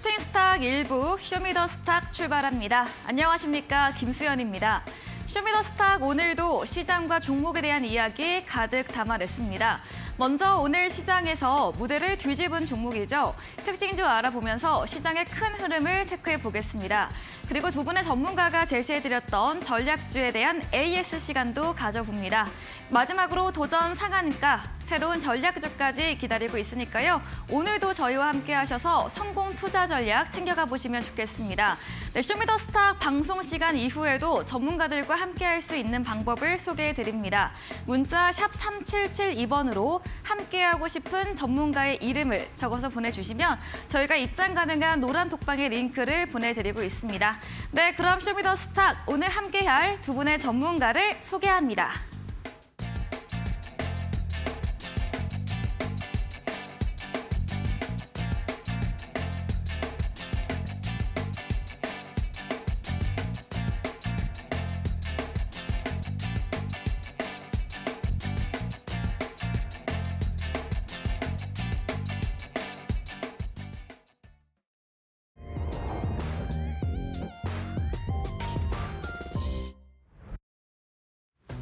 슈팅스탁 1부 쇼미더스탁 출발합니다. 안녕하십니까, 김수연입니다. 쇼미더스탁 오늘도 시장과 종목에 대한 이야기 가득 담아냈습니다. 먼저 오늘 시장에서 무대를 뒤집은 종목이죠. 특징주 알아보면서 시장의 큰 흐름을 체크해 보겠습니다. 그리고 두 분의 전문가가 제시해드렸던 전략주에 대한 AS 시간도 가져봅니다. 마지막으로 도전 상한가, 새로운 전략주까지 기다리고 있으니까요. 오늘도 저희와 함께 하셔서 성공 투자 전략 챙겨가 보시면 좋겠습니다. 네, 쇼미더스탁 방송 시간 이후에도 전문가들과 함께 할 수 있는 방법을 소개해드립니다. 문자 샵 3772번으로 함께하고 싶은 전문가의 이름을 적어서 보내주시면 저희가 입장 가능한 노란 톡방의 링크를 보내드리고 있습니다. 네, 그럼 쇼미더스탁 오늘 함께할 두 분의 전문가를 소개합니다.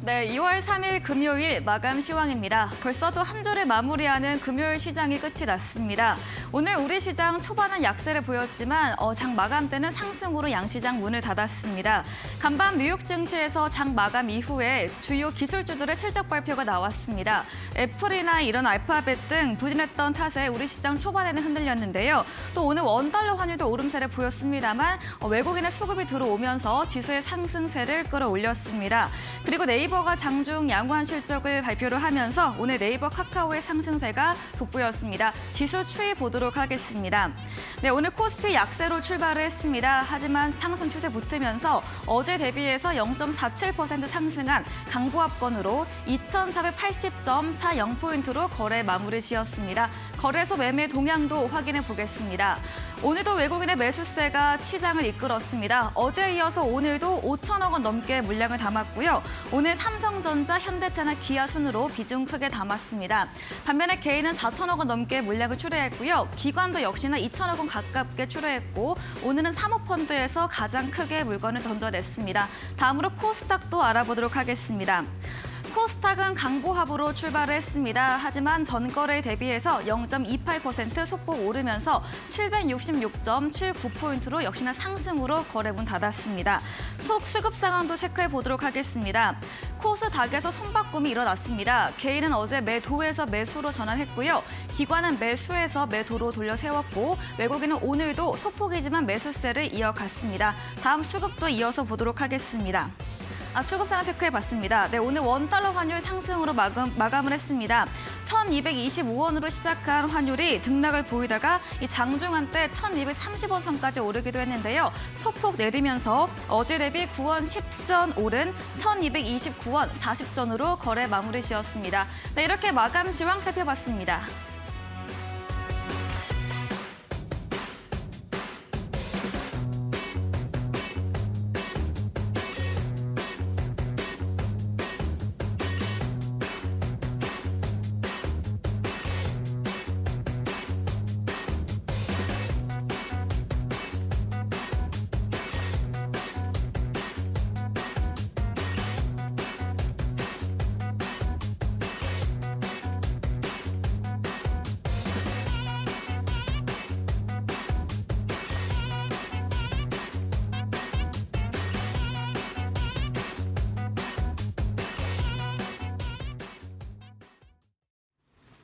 네, 2월 3일 금요일 마감 시황입니다. 벌써 또 한 주를 마무리하는 금요일 시장이 끝이 났습니다. 오늘 우리 시장 초반은 약세를 보였지만 장 마감 때는 상승으로 양시장 문을 닫았습니다. 간밤 뉴욕 증시에서 장 마감 이후에 주요 기술주들의 실적 발표가 나왔습니다. 애플이나 이런 알파벳 등 부진했던 탓에 우리 시장 초반에는 흔들렸는데요. 또 오늘 원달러 환율도 오름세를 보였습니다만 외국인의 수급이 들어오면서 지수의 상승세를 끌어올렸습니다. 그리고 네이버가 장중 양호한 실적을 발표를 하면서 오늘 네이버 카카오의 상승세가 돋보였습니다. 지수 추이 보도록 하겠습니다. 네, 오늘 코스피 약세로 출발을 했습니다. 하지만 상승 추세 붙으면서 어제 대비해서 0.47% 상승한 강보합권으로 2,480.40포인트로 거래 마무리 지었습니다. 거래소 매매 동향도 확인해 보겠습니다. 오늘도 외국인의 매수세가 시장을 이끌었습니다. 어제에 이어서 오늘도 5천억 원 넘게 물량을 담았고요. 오늘 삼성전자, 현대차나 기아 순으로 비중 크게 담았습니다. 반면에 개인은 4천억 원 넘게 물량을 출회했고요. 기관도 역시나 2천억 원 가깝게 출회했고 오늘은 사모펀드에서 가장 크게 물건을 던져냈습니다. 다음으로 코스닥도 알아보도록 하겠습니다. 코스닥은 강보합으로 출발을 했습니다. 하지만 전거래에 대비해서 0.28% 소폭 오르면서 766.79포인트로 역시나 상승으로 거래 문 닫았습니다. 수급 상황도 체크해 보도록 하겠습니다. 코스닥에서 손바꿈이 일어났습니다. 개인은 어제 매도에서 매수로 전환했고요. 기관은 매수에서 매도로 돌려 세웠고 외국인은 오늘도 소폭이지만 매수세를 이어갔습니다. 다음 수급도 이어서 보도록 하겠습니다. 수급 상황 체크해봤습니다. 네, 오늘 원달러 환율 상승으로 마감을 했습니다. 1,225원으로 시작한 환율이 등락을 보이다가 이 장중한 때 1,230원 선까지 오르기도 했는데요. 소폭 내리면서 어제 대비 9원 10전 오른 1,229원 40전으로 거래 마무리 지었습니다. 네, 이렇게 마감 시황 살펴봤습니다.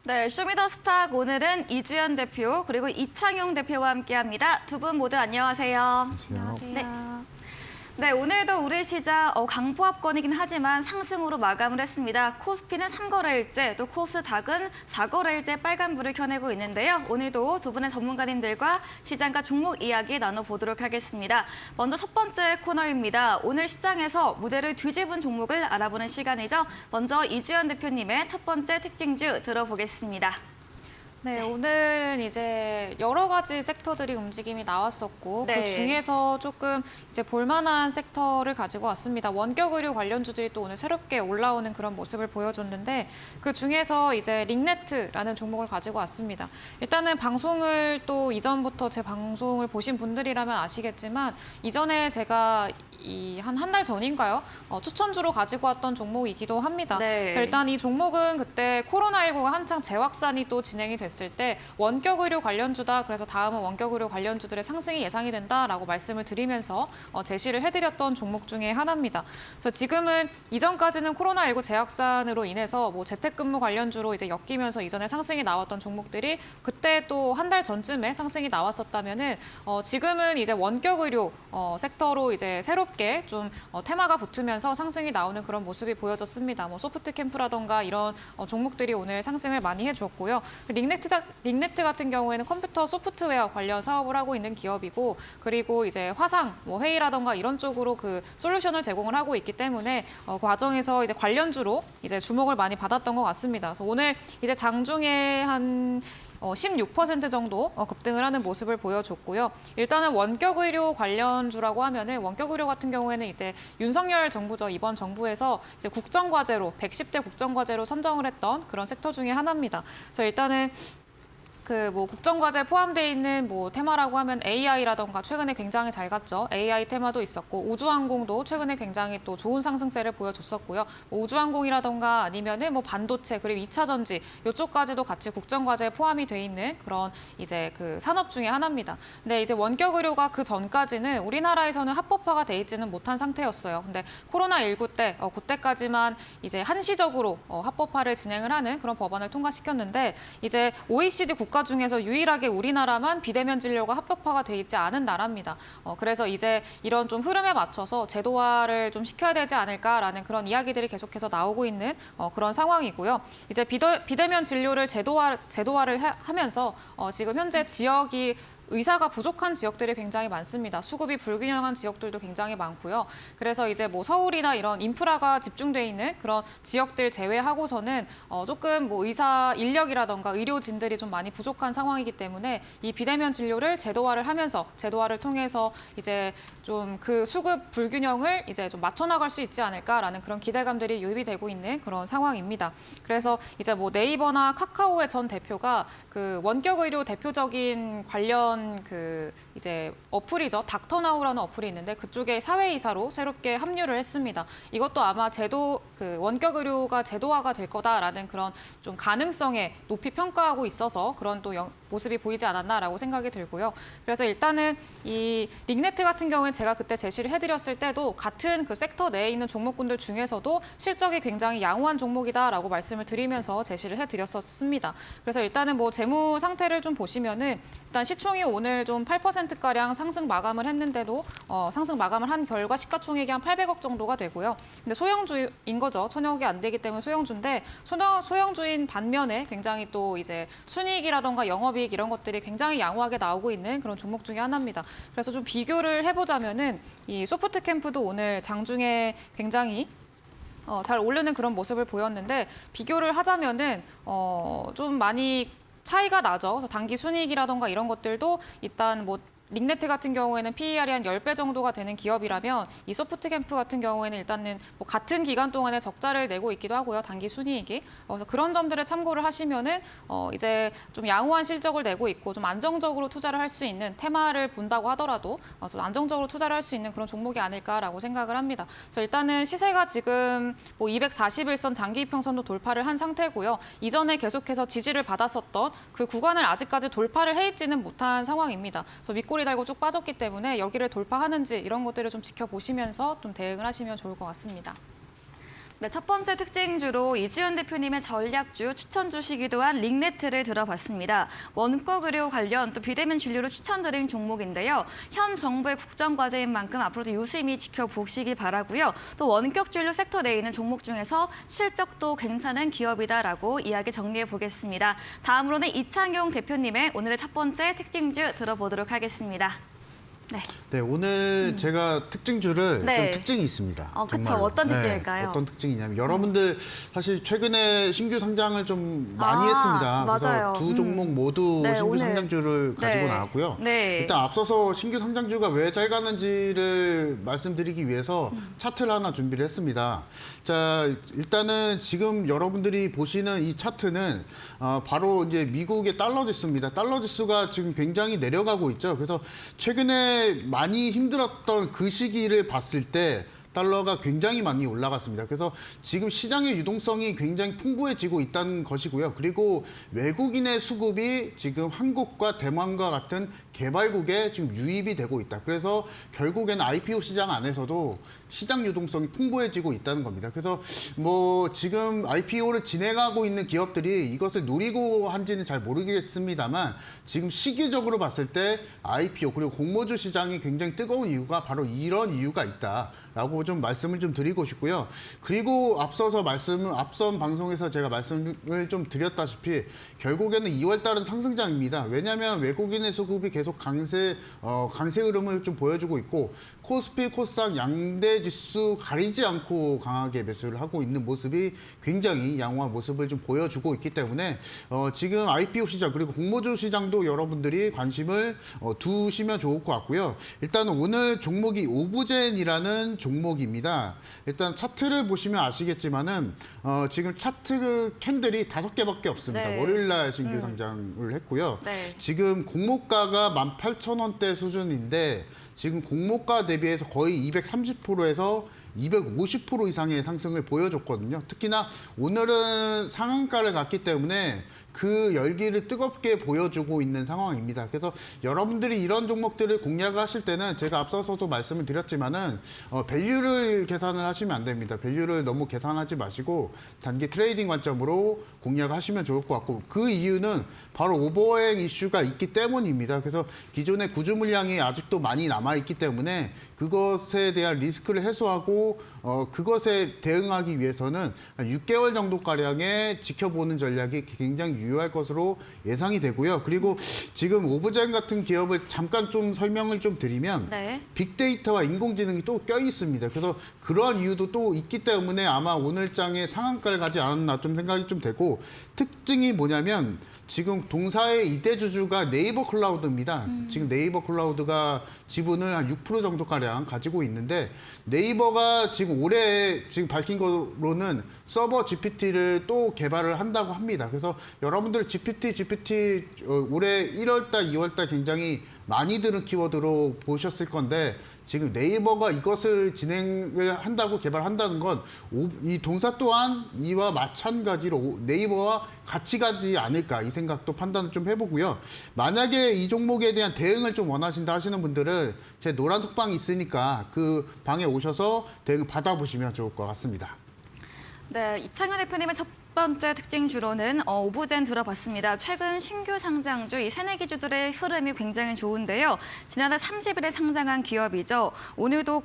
네, 쇼미더스탁 오늘은 이주연 대표 그리고 이창용 대표와 함께합니다. 두 분 모두 안녕하세요. 안녕하세요. 네, 오늘도 우리 시장 강보합권이긴 하지만 상승으로 마감을 했습니다. 코스피는 3거래일째, 또 코스닥은 4거래일째 빨간불을 켜내고 있는데요. 오늘도 두 분의 전문가님들과 시장과 종목 이야기 나눠보도록 하겠습니다. 먼저 첫 번째 코너입니다. 오늘 시장에서 무대를 뒤집은 종목을 알아보는 시간이죠. 먼저 이주연 대표님의 첫 번째 특징주 들어보겠습니다. 네, 오늘은 이제 여러 가지 섹터들이 움직임이 나왔었고 네. 그 중에서 조금 이제 볼만한 섹터를 가지고 왔습니다. 원격 의료 관련주들이 또 오늘 새롭게 올라오는 그런 모습을 보여줬는데 그 중에서 이제 링네트라는 종목을 가지고 왔습니다. 일단은 방송을 또 이전부터 제 방송을 보신 분들이라면 아시겠지만 이전에 제가 한 달 전인가요? 추천주로 가지고 왔던 종목이기도 합니다. 네. 자, 일단 이 종목은 그때 코로나19가 한창 재확산이 또 진행이 됐을 때 원격 의료 관련주다. 그래서 다음은 원격 의료 관련주들의 상승이 예상이 된다라고 말씀을 드리면서 제시를 해드렸던 종목 중에 하나입니다. 그래서 지금은 이전까지는 코로나19 재확산으로 인해서 뭐 재택근무 관련주로 이제 엮이면서 이전에 상승이 나왔던 종목들이 그때 또 한 달 전쯤에 상승이 나왔었다면은 지금은 이제 원격 의료 섹터로 이제 새롭게 좀 테마가 붙으면서 상승이 나오는 그런 모습이 보여졌습니다. 뭐 소프트 캠프라던가 이런 종목들이 오늘 상승을 많이 해줬고요. 링네트 같은 경우에는 컴퓨터 소프트웨어 관련 사업을 하고 있는 기업이고, 그리고 이제 화상, 뭐 회의라던가 이런 쪽으로 그 솔루션을 제공을 하고 있기 때문에 그 과정에서 이제 관련주로 이제 주목을 많이 받았던 것 같습니다. 그래서 오늘 이제 장중에 한 16% 정도 급등을 하는 모습을 보여줬고요. 일단은 원격 의료 관련주라고 하면은 원격 의료 같은 경우에는 이때 윤석열 정부죠. 이번 정부에서 이제 국정과제로 110대 국정과제로 선정을 했던 그런 섹터 중에 하나입니다. 그래서 일단은 그 뭐 국정과제에 포함되어 있는 뭐 테마라고 하면 AI라던가 최근에 굉장히 잘 갔죠. AI 테마도 있었고 우주항공도 최근에 굉장히 또 좋은 상승세를 보여줬었고요. 뭐 우주항공이라던가 아니면은 뭐 반도체 그리고 2차 전지 이쪽까지도 같이 국정과제에 포함이 돼 있는 그런 이제 그 산업 중에 하나입니다. 근데 이제 원격 의료가 그 전까지는 우리나라에서는 합법화가 돼 있지는 못한 상태였어요. 근데 코로나19 때 그때까지만 이제 한시적으로 합법화를 진행을 하는 그런 법안을 통과시켰는데 이제 OECD 국가 중에서 유일하게 우리나라만 비대면 진료가 합법화가 돼 있지 않은 나라입니다. 그래서 이제 이런 좀 흐름에 맞춰서 제도화를 좀 시켜야 되지 않을까라는 그런 이야기들이 계속해서 나오고 있는 그런 상황이고요. 이제 비대면 진료를 제도화를 하면서 지금 현재 지역이 의사가 부족한 지역들이 굉장히 많습니다. 수급이 불균형한 지역들도 굉장히 많고요. 그래서 이제 뭐 서울이나 이런 인프라가 집중돼 있는 그런 지역들 제외하고서는 조금 뭐 의사 인력이라던가 의료진들이 좀 많이 부족한 상황이기 때문에 이 비대면 진료를 제도화를 하면서 제도화를 통해서 이제 좀 그 수급 불균형을 이제 좀 맞춰 나갈 수 있지 않을까라는 그런 기대감들이 유입이 되고 있는 그런 상황입니다. 그래서 이제 뭐 네이버나 카카오의 전 대표가 그 원격 의료 대표적인 관련 그 이제 어플이죠. 닥터나우라는 어플이 있는데 그쪽에 사회이사로 새롭게 합류를 했습니다. 이것도 아마 그 원격 의료가 제도화가 될 거다라는 그런 좀 가능성에 높이 평가하고 있어서 그런 또 모습이 보이지 않았나라고 생각이 들고요. 그래서 일단은 이 링네트 같은 경우는 제가 그때 제시를 해드렸을 때도 같은 그 섹터 내에 있는 종목군들 중에서도 실적이 굉장히 양호한 종목이다라고 말씀을 드리면서 제시를 해드렸었습니다. 그래서 일단은 뭐 재무 상태를 좀 보시면은 일단 시총이 오늘 좀 8%가량 상승 마감을 했는데도 상승 마감을 한 결과 시가총액이 한 800억 정도가 되고요. 근데 소형주인 거죠. 천억이 안 되기 때문에 소형주인데 소형주인 반면에 굉장히 또 이제 순이익이라던가 영업이익 이런 것들이 굉장히 양호하게 나오고 있는 그런 종목 중에 하나입니다. 그래서 좀 비교를 해보자면은 이 소프트캠프도 오늘 장중에 굉장히 잘 오르는 그런 모습을 보였는데 비교를 하자면은 좀 많이 차이가 나죠. 그래서 단기 순이익이라던가 이런 것들도 일단 뭐 링네트 같은 경우에는 PER이 한 10배 정도가 되는 기업이라면 이 소프트캠프 같은 경우에는 일단은 뭐 같은 기간 동안에 적자를 내고 있기도 하고요. 단기 순이익이. 그래서 그런 점들을 참고를 하시면은 이제 좀 양호한 실적을 내고 있고 좀 안정적으로 투자를 할 수 있는 테마를 본다고 하더라도 좀 안정적으로 투자를 할 수 있는 그런 종목이 아닐까라고 생각을 합니다. 그래서 일단은 시세가 지금 뭐 241선 장기 이평선도 돌파를 한 상태고요. 이전에 계속해서 지지를 받았었던 그 구간을 아직까지 돌파를 해 있지는 못한 상황입니다. 그래서 꼬리 달고 쭉 빠졌기 때문에 여기를 돌파하는지 이런 것들을 좀 지켜보시면서 좀 대응을 하시면 좋을 것 같습니다. 네, 첫 번째 특징주로 이주연 대표님의 전략주 추천주시기도 한 링네트를 들어봤습니다. 원격 의료 관련 또 비대면 진료로 추천드린 종목인데요. 현 정부의 국정과제인 만큼 앞으로도 유심히 지켜보시기 바라고요. 또 원격 진료 섹터 내에 있는 종목 중에서 실적도 괜찮은 기업이다라고 이야기 정리해 보겠습니다. 다음으로는 이창용 대표님의 오늘의 첫 번째 특징주 들어보도록 하겠습니다. 네. 네, 오늘 제가 특징주를 네. 좀 특징이 있습니다. 그쵸. 정말로. 어떤 특징일까요? 어떤 특징이냐면 여러분들 사실 최근에 신규 상장을 좀 많이 아, 했습니다. 맞아요. 그래서 두 종목 모두 네, 신규 오늘. 상장주를 가지고 네. 나왔고요. 네. 일단 앞서서 신규 상장주가 왜 잘 가는지를 말씀드리기 위해서 차트를 하나 준비를 했습니다. 자, 일단은 지금 여러분들이 보시는 이 차트는 바로 이제 미국의 달러 지수입니다. 달러 지수가 지금 굉장히 내려가고 있죠. 그래서 최근에 많이 힘들었던 그 시기를 봤을 때 달러가 굉장히 많이 올라갔습니다. 그래서 지금 시장의 유동성이 굉장히 풍부해지고 있다는 것이고요. 그리고 외국인의 수급이 지금 한국과 대만과 같은 개발국에 지금 유입이 되고 있다. 그래서 결국에는 IPO 시장 안에서도 시장 유동성이 풍부해지고 있다는 겁니다. 그래서 뭐 지금 IPO를 진행하고 있는 기업들이 이것을 노리고 한지는 잘 모르겠습니다만 지금 시기적으로 봤을 때 IPO 그리고 공모주 시장이 굉장히 뜨거운 이유가 바로 이런 이유가 있다라고 좀 말씀을 좀 드리고 싶고요. 그리고 앞선 방송에서 제가 말씀을 좀 드렸다시피 결국에는 2월 달은 상승장입니다. 왜냐하면 외국인의 수급이 계속 강세 흐름을 좀 보여주고 있고 코스피, 코스닥 양대 지수 가리지 않고 강하게 매수를 하고 있는 모습이 굉장히 양호한 모습을 좀 보여주고 있기 때문에 지금 IPO 시장 그리고 공모주 시장도 여러분들이 관심을 두시면 좋을 것 같고요. 일단 오늘 종목이 오브젠이라는 종목입니다. 일단 차트를 보시면 아시겠지만은 지금 차트 캔들이 5개밖에 없습니다. 네. 월요일날 신규 상장을 했고요. 네. 지금 공모가가 18,000원대 수준인데 지금 공모가 대비해서 거의 230%에서 250% 이상의 상승을 보여줬거든요. 특히나 오늘은 상한가를 갔기 때문에 그 열기를 뜨겁게 보여주고 있는 상황입니다. 그래서 여러분들이 이런 종목들을 공략을 하실 때는 제가 앞서서도 말씀을 드렸지만은 밸류를 계산을 하시면 안 됩니다. 밸류를 너무 계산하지 마시고 단기 트레이딩 관점으로 공략하시면 좋을 것 같고 그 이유는 바로 오버행 이슈가 있기 때문입니다. 그래서 기존의 구주 물량이 아직도 많이 남아있기 때문에 그것에 대한 리스크를 해소하고 그것에 대응하기 위해서는 한 6개월 정도가량의 지켜보는 전략이 굉장히 유효할 것으로 예상이 되고요. 그리고 지금 오브젠 같은 기업을 잠깐 좀 설명을 좀 드리면 네. 빅데이터와 인공지능이 또 껴 있습니다. 그래서 그러한 이유도 또 있기 때문에 아마 오늘 장에 상한가를 가지 않았나 좀 생각이 좀 되고 특징이 뭐냐면 지금 동사의 이대주주가 네이버 클라우드입니다. 지금 네이버 클라우드가 지분을 한 6% 정도가량 가지고 있는데 네이버가 지금 올해 지금 밝힌 거로는 서버 GPT를 또 개발을 한다고 합니다. 그래서 여러분들 GPT 올해 1월달, 2월달 굉장히 많이 들은 키워드로 보셨을 건데 지금 네이버가 이것을 진행을 한다고 개발한다는 건 이 동사 또한 이와 마찬가지로 네이버와 같이 가지 않을까 이 생각도 판단을 좀 해보고요. 만약에 이 종목에 대한 대응을 좀 원하신다 하시는 분들은 제 노란 톡방이 있으니까 그 방에 오셔서 대응 받아보시면 좋을 것 같습니다. 네, 이창현 대표님의 첫 번째 특징주로는 오브젠 들어봤습니다. 최근 신규 상장주 이 새내기주들의 흐름이 굉장히 좋은데요. 지난달 30일에 상장한 기업이죠. 오늘도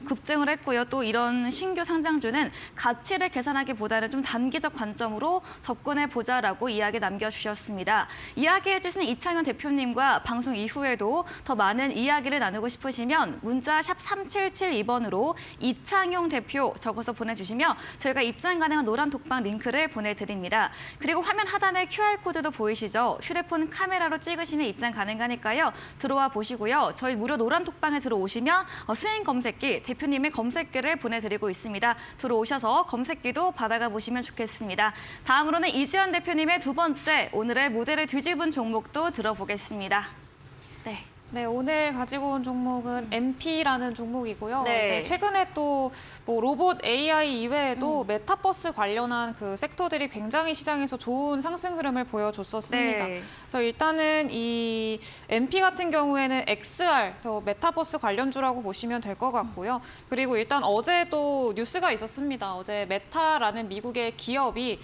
급증을 했고요. 또 이런 신규 상장주는 가치를 계산하기보다는 좀 단기적 관점으로 접근해보자라고 이야기 남겨주셨습니다. 이야기해 주시는 이창현 대표님과 방송 이후에도 더 많은 이야기를 나누고 싶으시면 문자 샵 3772번으로 이창용 대표 적어서 보내주시면 저희가 입장 가능한 노란 톡방 링크를 보내드립니다. 그리고 화면 하단에 QR코드도 보이시죠? 휴대폰 카메라로 찍으시면 입장 가능하니까요. 들어와 보시고요. 저희 무료 노란 톡방에 들어오시면 수인 검색기, 대표님의 검색기를 보내드리고 있습니다. 들어오셔서 검색기도 받아가 보시면 좋겠습니다. 다음으로는 이지연 대표님의 두 번째 오늘의 무대를 뒤집은 종목도 들어보겠습니다. 네. 네, 오늘 가지고 온 종목은 MP라는 종목이고요. 네. 네, 최근에 또 뭐 로봇 AI 이외에도 메타버스 관련한 그 섹터들이 굉장히 시장에서 좋은 상승 흐름을 보여줬었습니다. 네. 그래서 일단은 이 MP 같은 경우에는 XR, 메타버스 관련주라고 보시면 될 것 같고요. 그리고 일단 어제도 뉴스가 있었습니다. 어제 메타라는 미국의 기업이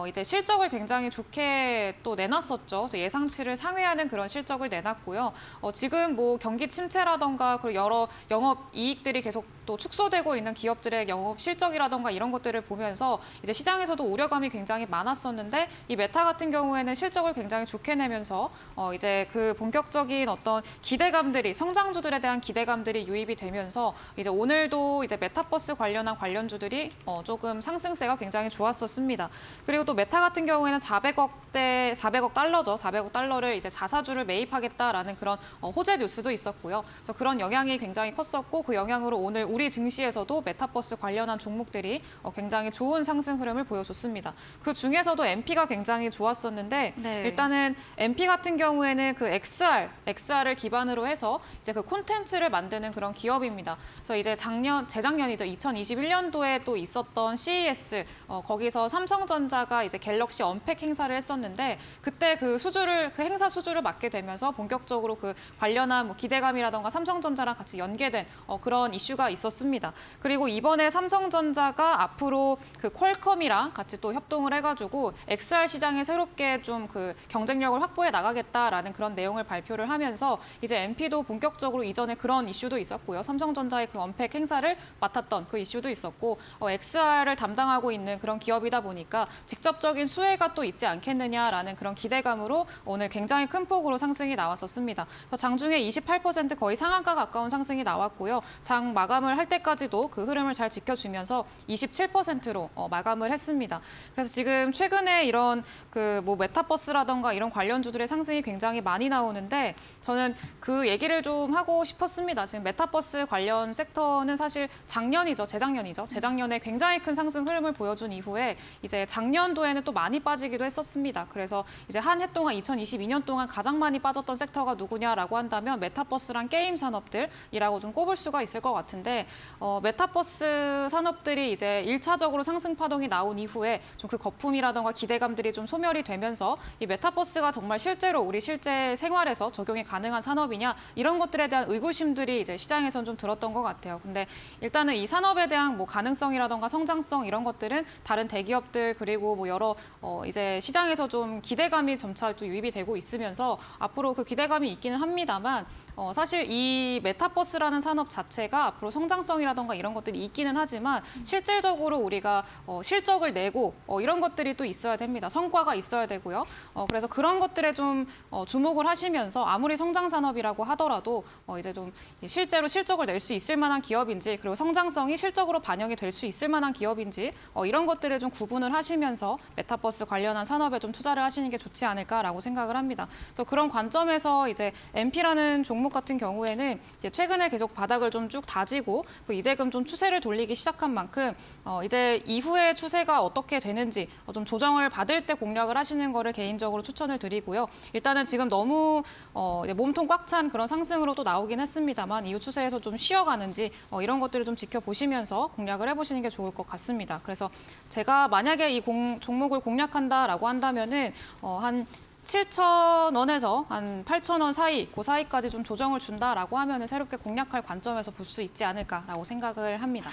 이제 실적을 굉장히 좋게 또 내놨었죠. 그래서 예상치를 상회하는 그런 실적을 내놨고요. 지금 지금 뭐 경기 침체라던가 그리고 여러 영업 이익들이 계속 또 축소되고 있는 기업들의 영업 실적이라던가 이런 것들을 보면서 이제 시장에서도 우려감이 굉장히 많았었는데 이 메타 같은 경우에는 실적을 굉장히 좋게 내면서 이제 그 본격적인 어떤 기대감들이 성장주들에 대한 기대감들이 유입이 되면서 이제 오늘도 이제 메타버스 관련한 관련주들이 조금 상승세가 굉장히 좋았었습니다. 그리고 또 메타 같은 경우에는 400억 달러죠. 400억 달러를 이제 자사주를 매입하겠다라는 그런 호재 뉴스도 있었고요. 그래서 그런 영향이 굉장히 컸었고 그 영향으로 오늘 우리 증시에서도 메타버스 관련한 종목들이 굉장히 좋은 상승 흐름을 보여줬습니다. 그 중에서도 MP가 굉장히 좋았었는데 네. 일단은 MP 같은 경우에는 그 XR을 기반으로 해서 이제 그 콘텐츠를 만드는 그런 기업입니다. 그래서 이제 재작년이죠. 2021년도에 또 있었던 CES 거기서 삼성전자가 이제 갤럭시 언팩 행사를 했었는데 그때 그 행사 수주를 맡게 되면서 본격적으로 그 관련한 뭐 기대감이라던가 삼성전자랑 같이 연계된 그런 이슈가 있었습니다. 그리고 이번에 삼성전자가 앞으로 그 퀄컴이랑 같이 또 협동을 해가지고 XR 시장에 새롭게 좀 그 경쟁력을 확보해 나가겠다라는 그런 내용을 발표를 하면서 이제 MP도 본격적으로 이전에 그런 이슈도 있었고요. 삼성전자의 그 언팩 행사를 맡았던 그 이슈도 있었고 XR을 담당하고 있는 그런 기업이다 보니까 직접적인 수혜가 또 있지 않겠느냐라는 그런 기대감으로 오늘 굉장히 큰 폭으로 상승이 나왔었습니다. 장중에 28% 거의 상한가 가까운 상승이 나왔고요. 장 마감을 할 때까지도 그 흐름을 잘 지켜주면서 27%로 마감을 했습니다. 그래서 지금 최근에 이런 그 뭐 메타버스라던가 이런 관련주들의 상승이 굉장히 많이 나오는데 저는 그 얘기를 좀 하고 싶었습니다. 지금 메타버스 관련 섹터는 사실 재작년이죠. 재작년에 굉장히 큰 상승 흐름을 보여준 이후에 이제 작년도에는 또 많이 빠지기도 했었습니다. 그래서 이제 한 해 동안 2022년 동안 가장 많이 빠졌던 섹터가 누구냐라고 한다면 메타버스랑 게임 산업들이라고 좀 꼽을 수가 있을 것 같은데 메타버스 산업들이 이제 1차적으로 상승 파동이 나온 이후에 좀 그 거품이라던가 기대감들이 좀 소멸이 되면서 이 메타버스가 정말 실제로 우리 실제 생활에서 적용이 가능한 산업이냐 이런 것들에 대한 의구심들이 이제 시장에선 좀 들었던 것 같아요. 근데 일단은 이 산업에 대한 뭐 가능성이라던가 성장성 이런 것들은 다른 대기업들 그리고 뭐 여러 이제 시장에서 좀 기대감이 점차 또 유입이 되고 있으면서 앞으로 그 기대감이 있기는 합니다만 사실 이 메타버스라는 산업 자체가 앞으로 성장성이라던가 이런 것들이 있기는 하지만 실질적으로 우리가 실적을 내고 이런 것들이 또 있어야 됩니다. 성과가 있어야 되고요. 그래서 그런 것들에 좀 주목을 하시면서 아무리 성장 산업이라고 하더라도 이제 좀 실제로 실적을 낼 수 있을 만한 기업인지 그리고 성장성이 실적으로 반영이 될 수 있을 만한 기업인지 이런 것들을 좀 구분을 하시면서 메타버스 관련한 산업에 좀 투자를 하시는 게 좋지 않을까라고 생각을 합니다. 그래서 그런 관점에서 이제 MP라는 종목 같은 경우에는 이제 최근에 계속 바닥을 좀 쭉 다지고 이제금 좀 추세를 돌리기 시작한 만큼 이제 이후의 추세가 어떻게 되는지 좀 조정을 받을 때 공략을 하시는 거를 개인적으로 추천을 드리고요. 일단은 지금 너무 몸통 꽉 찬 그런 상승으로 또 나오긴 했습니다만 이후 추세에서 좀 쉬어가는지 이런 것들을 좀 지켜보시면서 공략을 해보시는 게 좋을 것 같습니다. 그래서 제가 만약에 이 종목을 공략한다라고 한다면은 한 7,000원에서 한 8,000원 사이, 그 사이까지 좀 조정을 준다라고 하면은 새롭게 공략할 관점에서 볼 수 있지 않을까라고 생각을 합니다.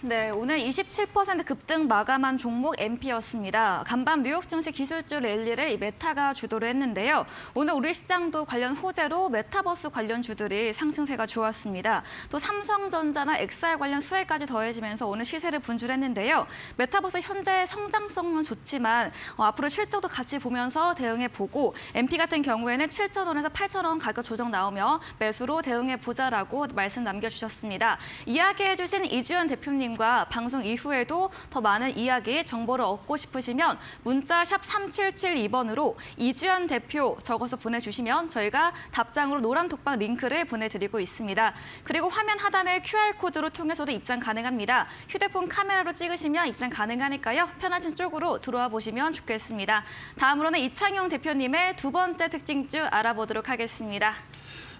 네, 오늘 27% 급등 마감한 종목 MP였습니다. 간밤 뉴욕 증시 기술주 랠리를 이 메타가 주도를 했는데요. 오늘 우리 시장도 관련 호재로 메타버스 관련 주들이 상승세가 좋았습니다. 또 삼성전자나 XR 관련 수혜까지 더해지면서 오늘 시세를 분출했는데요. 메타버스 현재 성장성은 좋지만 앞으로 실적도 같이 보면서 대응해보고 MP 같은 경우에는 7,000원에서 8,000원 가격 조정 나오며 매수로 대응해보자라고 말씀 남겨주셨습니다. 이야기해주신 이주연 대표님 과 방송 이후에도 더 많은 이야기, 정보를 얻고 싶으시면 문자 샵 3772번으로 이주연 대표 적어서 보내주시면 저희가 답장으로 노란 톡방 링크를 보내드리고 있습니다. 그리고 화면 하단에 QR코드로 통해서도 입장 가능합니다. 휴대폰 카메라로 찍으시면 입장 가능하니까요. 편하신 쪽으로 들어와 보시면 좋겠습니다. 다음으로는 이창용 대표님의 두 번째 특징주 알아보도록 하겠습니다.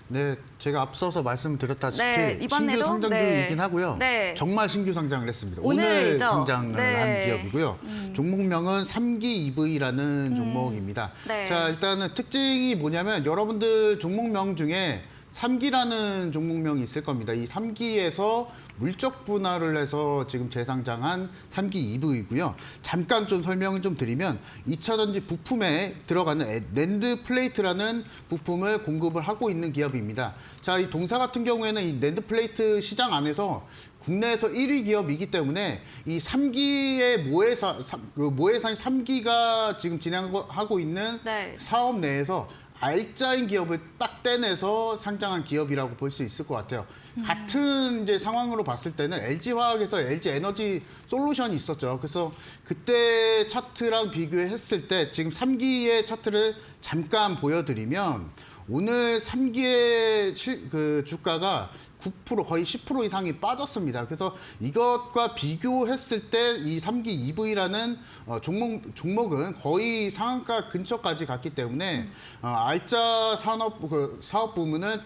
네, 제가 앞서서 말씀드렸다시피 네, 신규 이번에도 상장주이긴 하고요. 네. 정말 신규 상장을 했습니다. 오늘이죠. 오늘 상장을 네. 한 기업이고요. 종목명은 3기 EV라는 종목입니다. 네. 자, 일단은 특징이 뭐냐면 여러분들 종목명 중에 3기라는 종목명이 있을 겁니다. 이 3기에서 물적 분할을 해서 지금 재상장한 3기 EV이고요. 잠깐 좀 설명을 좀 드리면 2차 전지 부품에 들어가는 낸드 플레이트라는 부품을 공급을 하고 있는 기업입니다. 자, 이 동사 같은 경우에는 이 낸드 플레이트 시장 안에서 국내에서 1위 기업이기 때문에 이 3기의 모회사인 3기가 지금 진행하고 있는 네. 사업 내에서 알짜인 기업을 딱 떼내서 상장한 기업이라고 볼 수 있을 것 같아요. 같은 이제 상황으로 봤을 때는 LG화학에서 LG에너지 솔루션이 있었죠. 그래서 그때 차트랑 비교했을 때 지금 3기의 차트를 잠깐 보여드리면 오늘 3기의 그 주가가 9% 거의 10% 이상이 빠졌습니다. 그래서 이것과 비교했을 때 이 3기 EV라는 종목은 거의 상한가 근처까지 갔기 때문에 알짜 사업 부문을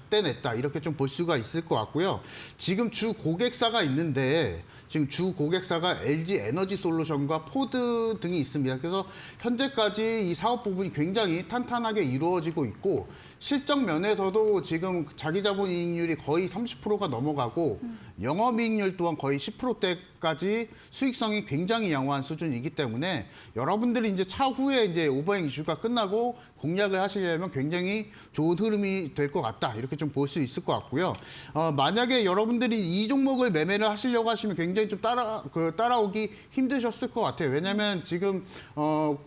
떼냈다 이렇게 좀 볼 수가 있을 것 같고요. 지금 주 고객사가 있는데 지금 주 고객사가 LG 에너지 솔루션과 포드 등이 있습니다. 그래서 현재까지 이 사업 부분이 굉장히 탄탄하게 이루어지고 있고 실적 면에서도 지금 자기 자본 이익률이 거의 30%가 넘어가고 영업이익률 또한 거의 10%대까지 수익성이 굉장히 양호한 수준이기 때문에 여러분들이 이제 차후에 이제 오버행 이슈가 끝나고 공략을 하시려면 굉장히 좋은 흐름이 될 것 같다 이렇게 좀 볼 수 있을 것 같고요. 만약에 여러분들이 이 종목을 매매를 하시려고 하시면 굉장히 좀 따라오기 힘드셨을 것 같아요. 왜냐하면 지금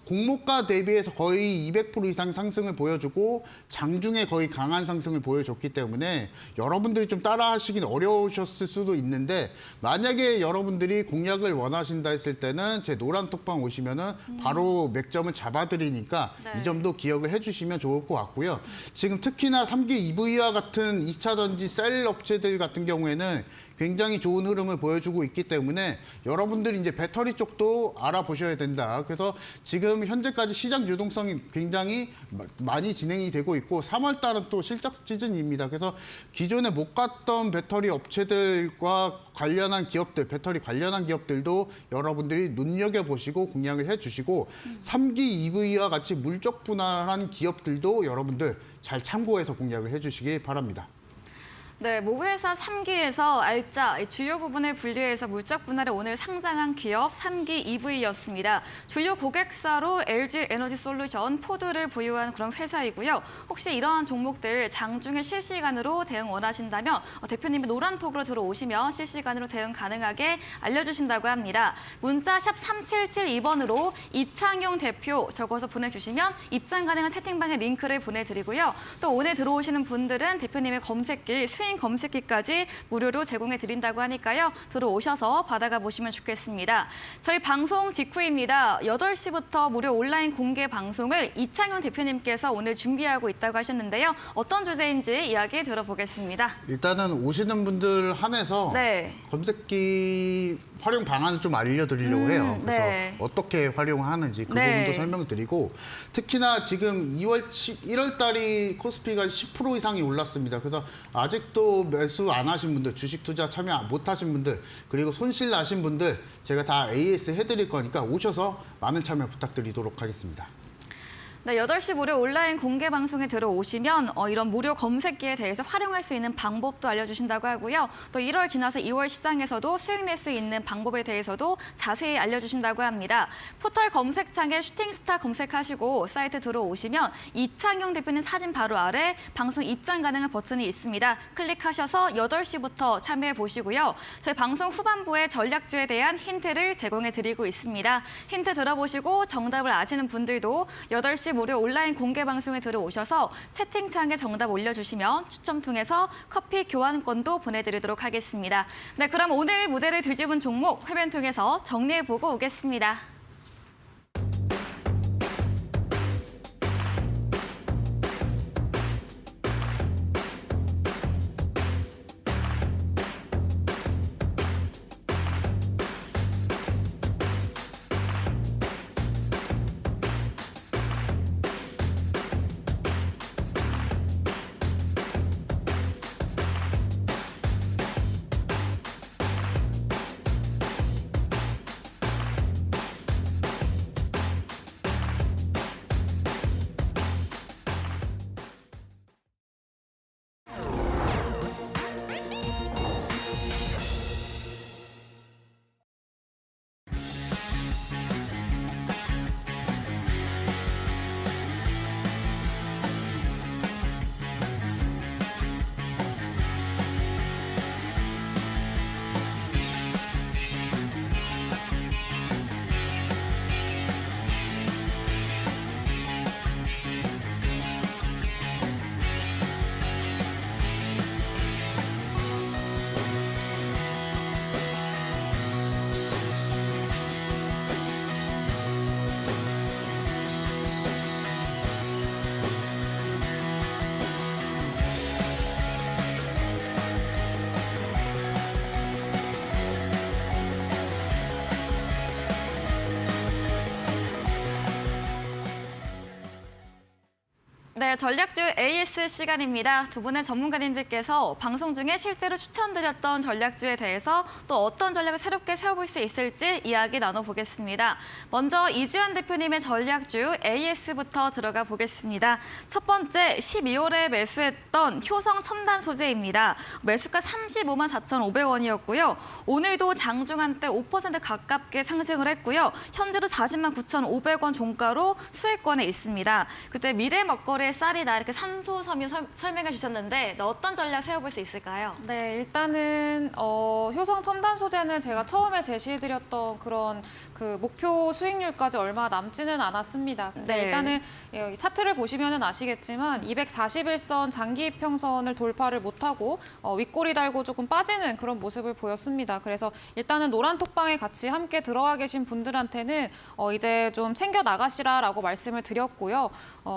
공모가 대비해서 거의 200% 이상 상승을 보여주고 장중에 거의 강한 상승을 보여줬기 때문에 여러분들이 좀 따라하시긴 어려우셨을 수도 있는데 만약에 여러분들이 공략을 원하신다 했을 때는 제 노란 톡방 오시면은 바로 맥점을 잡아드리니까 네. 이 점도 기억을 해주시면 좋을 것 같고요. 지금 특히나 3기 EV와 같은 2차 전지 셀 업체들 같은 경우에는 굉장히 좋은 흐름을 보여주고 있기 때문에 여러분들이 이제 배터리 쪽도 알아보셔야 된다. 그래서 지금 현재까지 시장 유동성이 굉장히 많이 진행이 되고 있고 3월 달은 또 실적 시즌입니다. 그래서 기존에 못 갔던 배터리 업체들과 관련한 기업들, 배터리 관련한 기업들도 여러분들이 눈여겨보시고 공략을 해주시고 3기 EV와 같이 물적 분할한 기업들도 여러분들 잘 참고해서 공략을 해주시기 바랍니다. 네, 모회사 3기에서 알짜, 주요 부분을 분리해서 물적 분할에 오늘 상장한 기업 3기 EV였습니다. 주요 고객사로 LG 에너지 솔루션, 포드를 보유한 그런 회사이고요. 혹시 이러한 종목들 장중에 실시간으로 대응 원하신다면 대표님이 노란톡으로 들어오시면 실시간으로 대응 가능하게 알려주신다고 합니다. 문자 샵 3772번으로 이창용 대표 적어서 보내주시면 입장 가능한 채팅방에 링크를 보내드리고요. 또 오늘 들어오시는 분들은 대표님의 검색기, 수익 검색기까지 무료로 제공해 드린다고 하니까요. 들어오셔서 받아가 보시면 좋겠습니다. 저희 방송 직후입니다. 8시부터 무료 온라인 공개 방송을 이창현 대표님께서 오늘 준비하고 있다고 하셨는데요. 어떤 주제인지 이야기 들어보겠습니다. 일단은 오시는 분들 한해서 네. 검색기 활용 방안을 좀 알려드리려고 해요. 그래서 네. 어떻게 활용하는지 그 네. 부분도 설명드리고 특히나 지금 1월 달이 코스피가 10% 이상이 올랐습니다. 그래서 아직도 매수 안 하신 분들, 주식 투자 참여 못 하신 분들, 그리고 손실 나신 분들 제가 다 AS 해드릴 거니까 오셔서 많은 참여 부탁드리도록 하겠습니다. 네, 8시 무료 온라인 공개 방송에 들어오시면 이런 무료 검색기에 대해서 활용할 수 있는 방법도 알려주신다고 하고요. 또 1월 지나서 2월 시장에서도 수익 낼 수 있는 방법에 대해서도 자세히 알려주신다고 합니다. 포털 검색창에 슈팅스타 검색하시고 사이트 들어오시면 이창용 대표님 사진 바로 아래 방송 입장 가능한 버튼이 있습니다. 클릭하셔서 8시부터 참여해 보시고요. 저희 방송 후반부에 전략주에 대한 힌트를 제공해 드리고 있습니다. 힌트 들어보시고 정답을 아시는 분들도 8시 무료 온라인 공개 방송에 들어오셔서 채팅창에 정답 올려주시면 추첨 통해서 커피 교환권도 보내드리도록 하겠습니다. 네, 그럼 오늘 무대를 뒤집은 종목 화면 통해서 정리해보고 오겠습니다. 네, 전략주 AS 시간입니다. 두 분의 전문가님들께서 방송 중에 실제로 추천드렸던 전략주에 대해서 또 어떤 전략을 새롭게 세워볼 수 있을지 이야기 나눠보겠습니다. 먼저 이주연 대표님의 전략주 AS부터 들어가 보겠습니다. 첫 번째, 12월에 매수했던 효성 첨단 소재입니다. 매수가 35만 4,500원이었고요. 오늘도 장중한때 5% 가깝게 상승을 했고요. 현재도 40만 9,500원 종가로 수익권에 있습니다. 그때 미래 먹거리의 쌀이다 이렇게 산소섬유 설명해 주셨는데 어떤 전략 세워볼 수 있을까요? 네, 일단은 효성 첨단 소재는 제가 처음에 제시해드렸던 그런 그 목표 수익률까지 얼마 남지는 않았습니다. 근데 네. 일단은 이 차트를 보시면은 아시겠지만 241선 장기 이평선을 돌파를 못하고 윗꼬리 달고 조금 빠지는 그런 모습을 보였습니다. 그래서 일단은 노란 톡방에 같이 함께 들어와 계신 분들한테는 이제 좀 챙겨 나가시라라고 말씀을 드렸고요.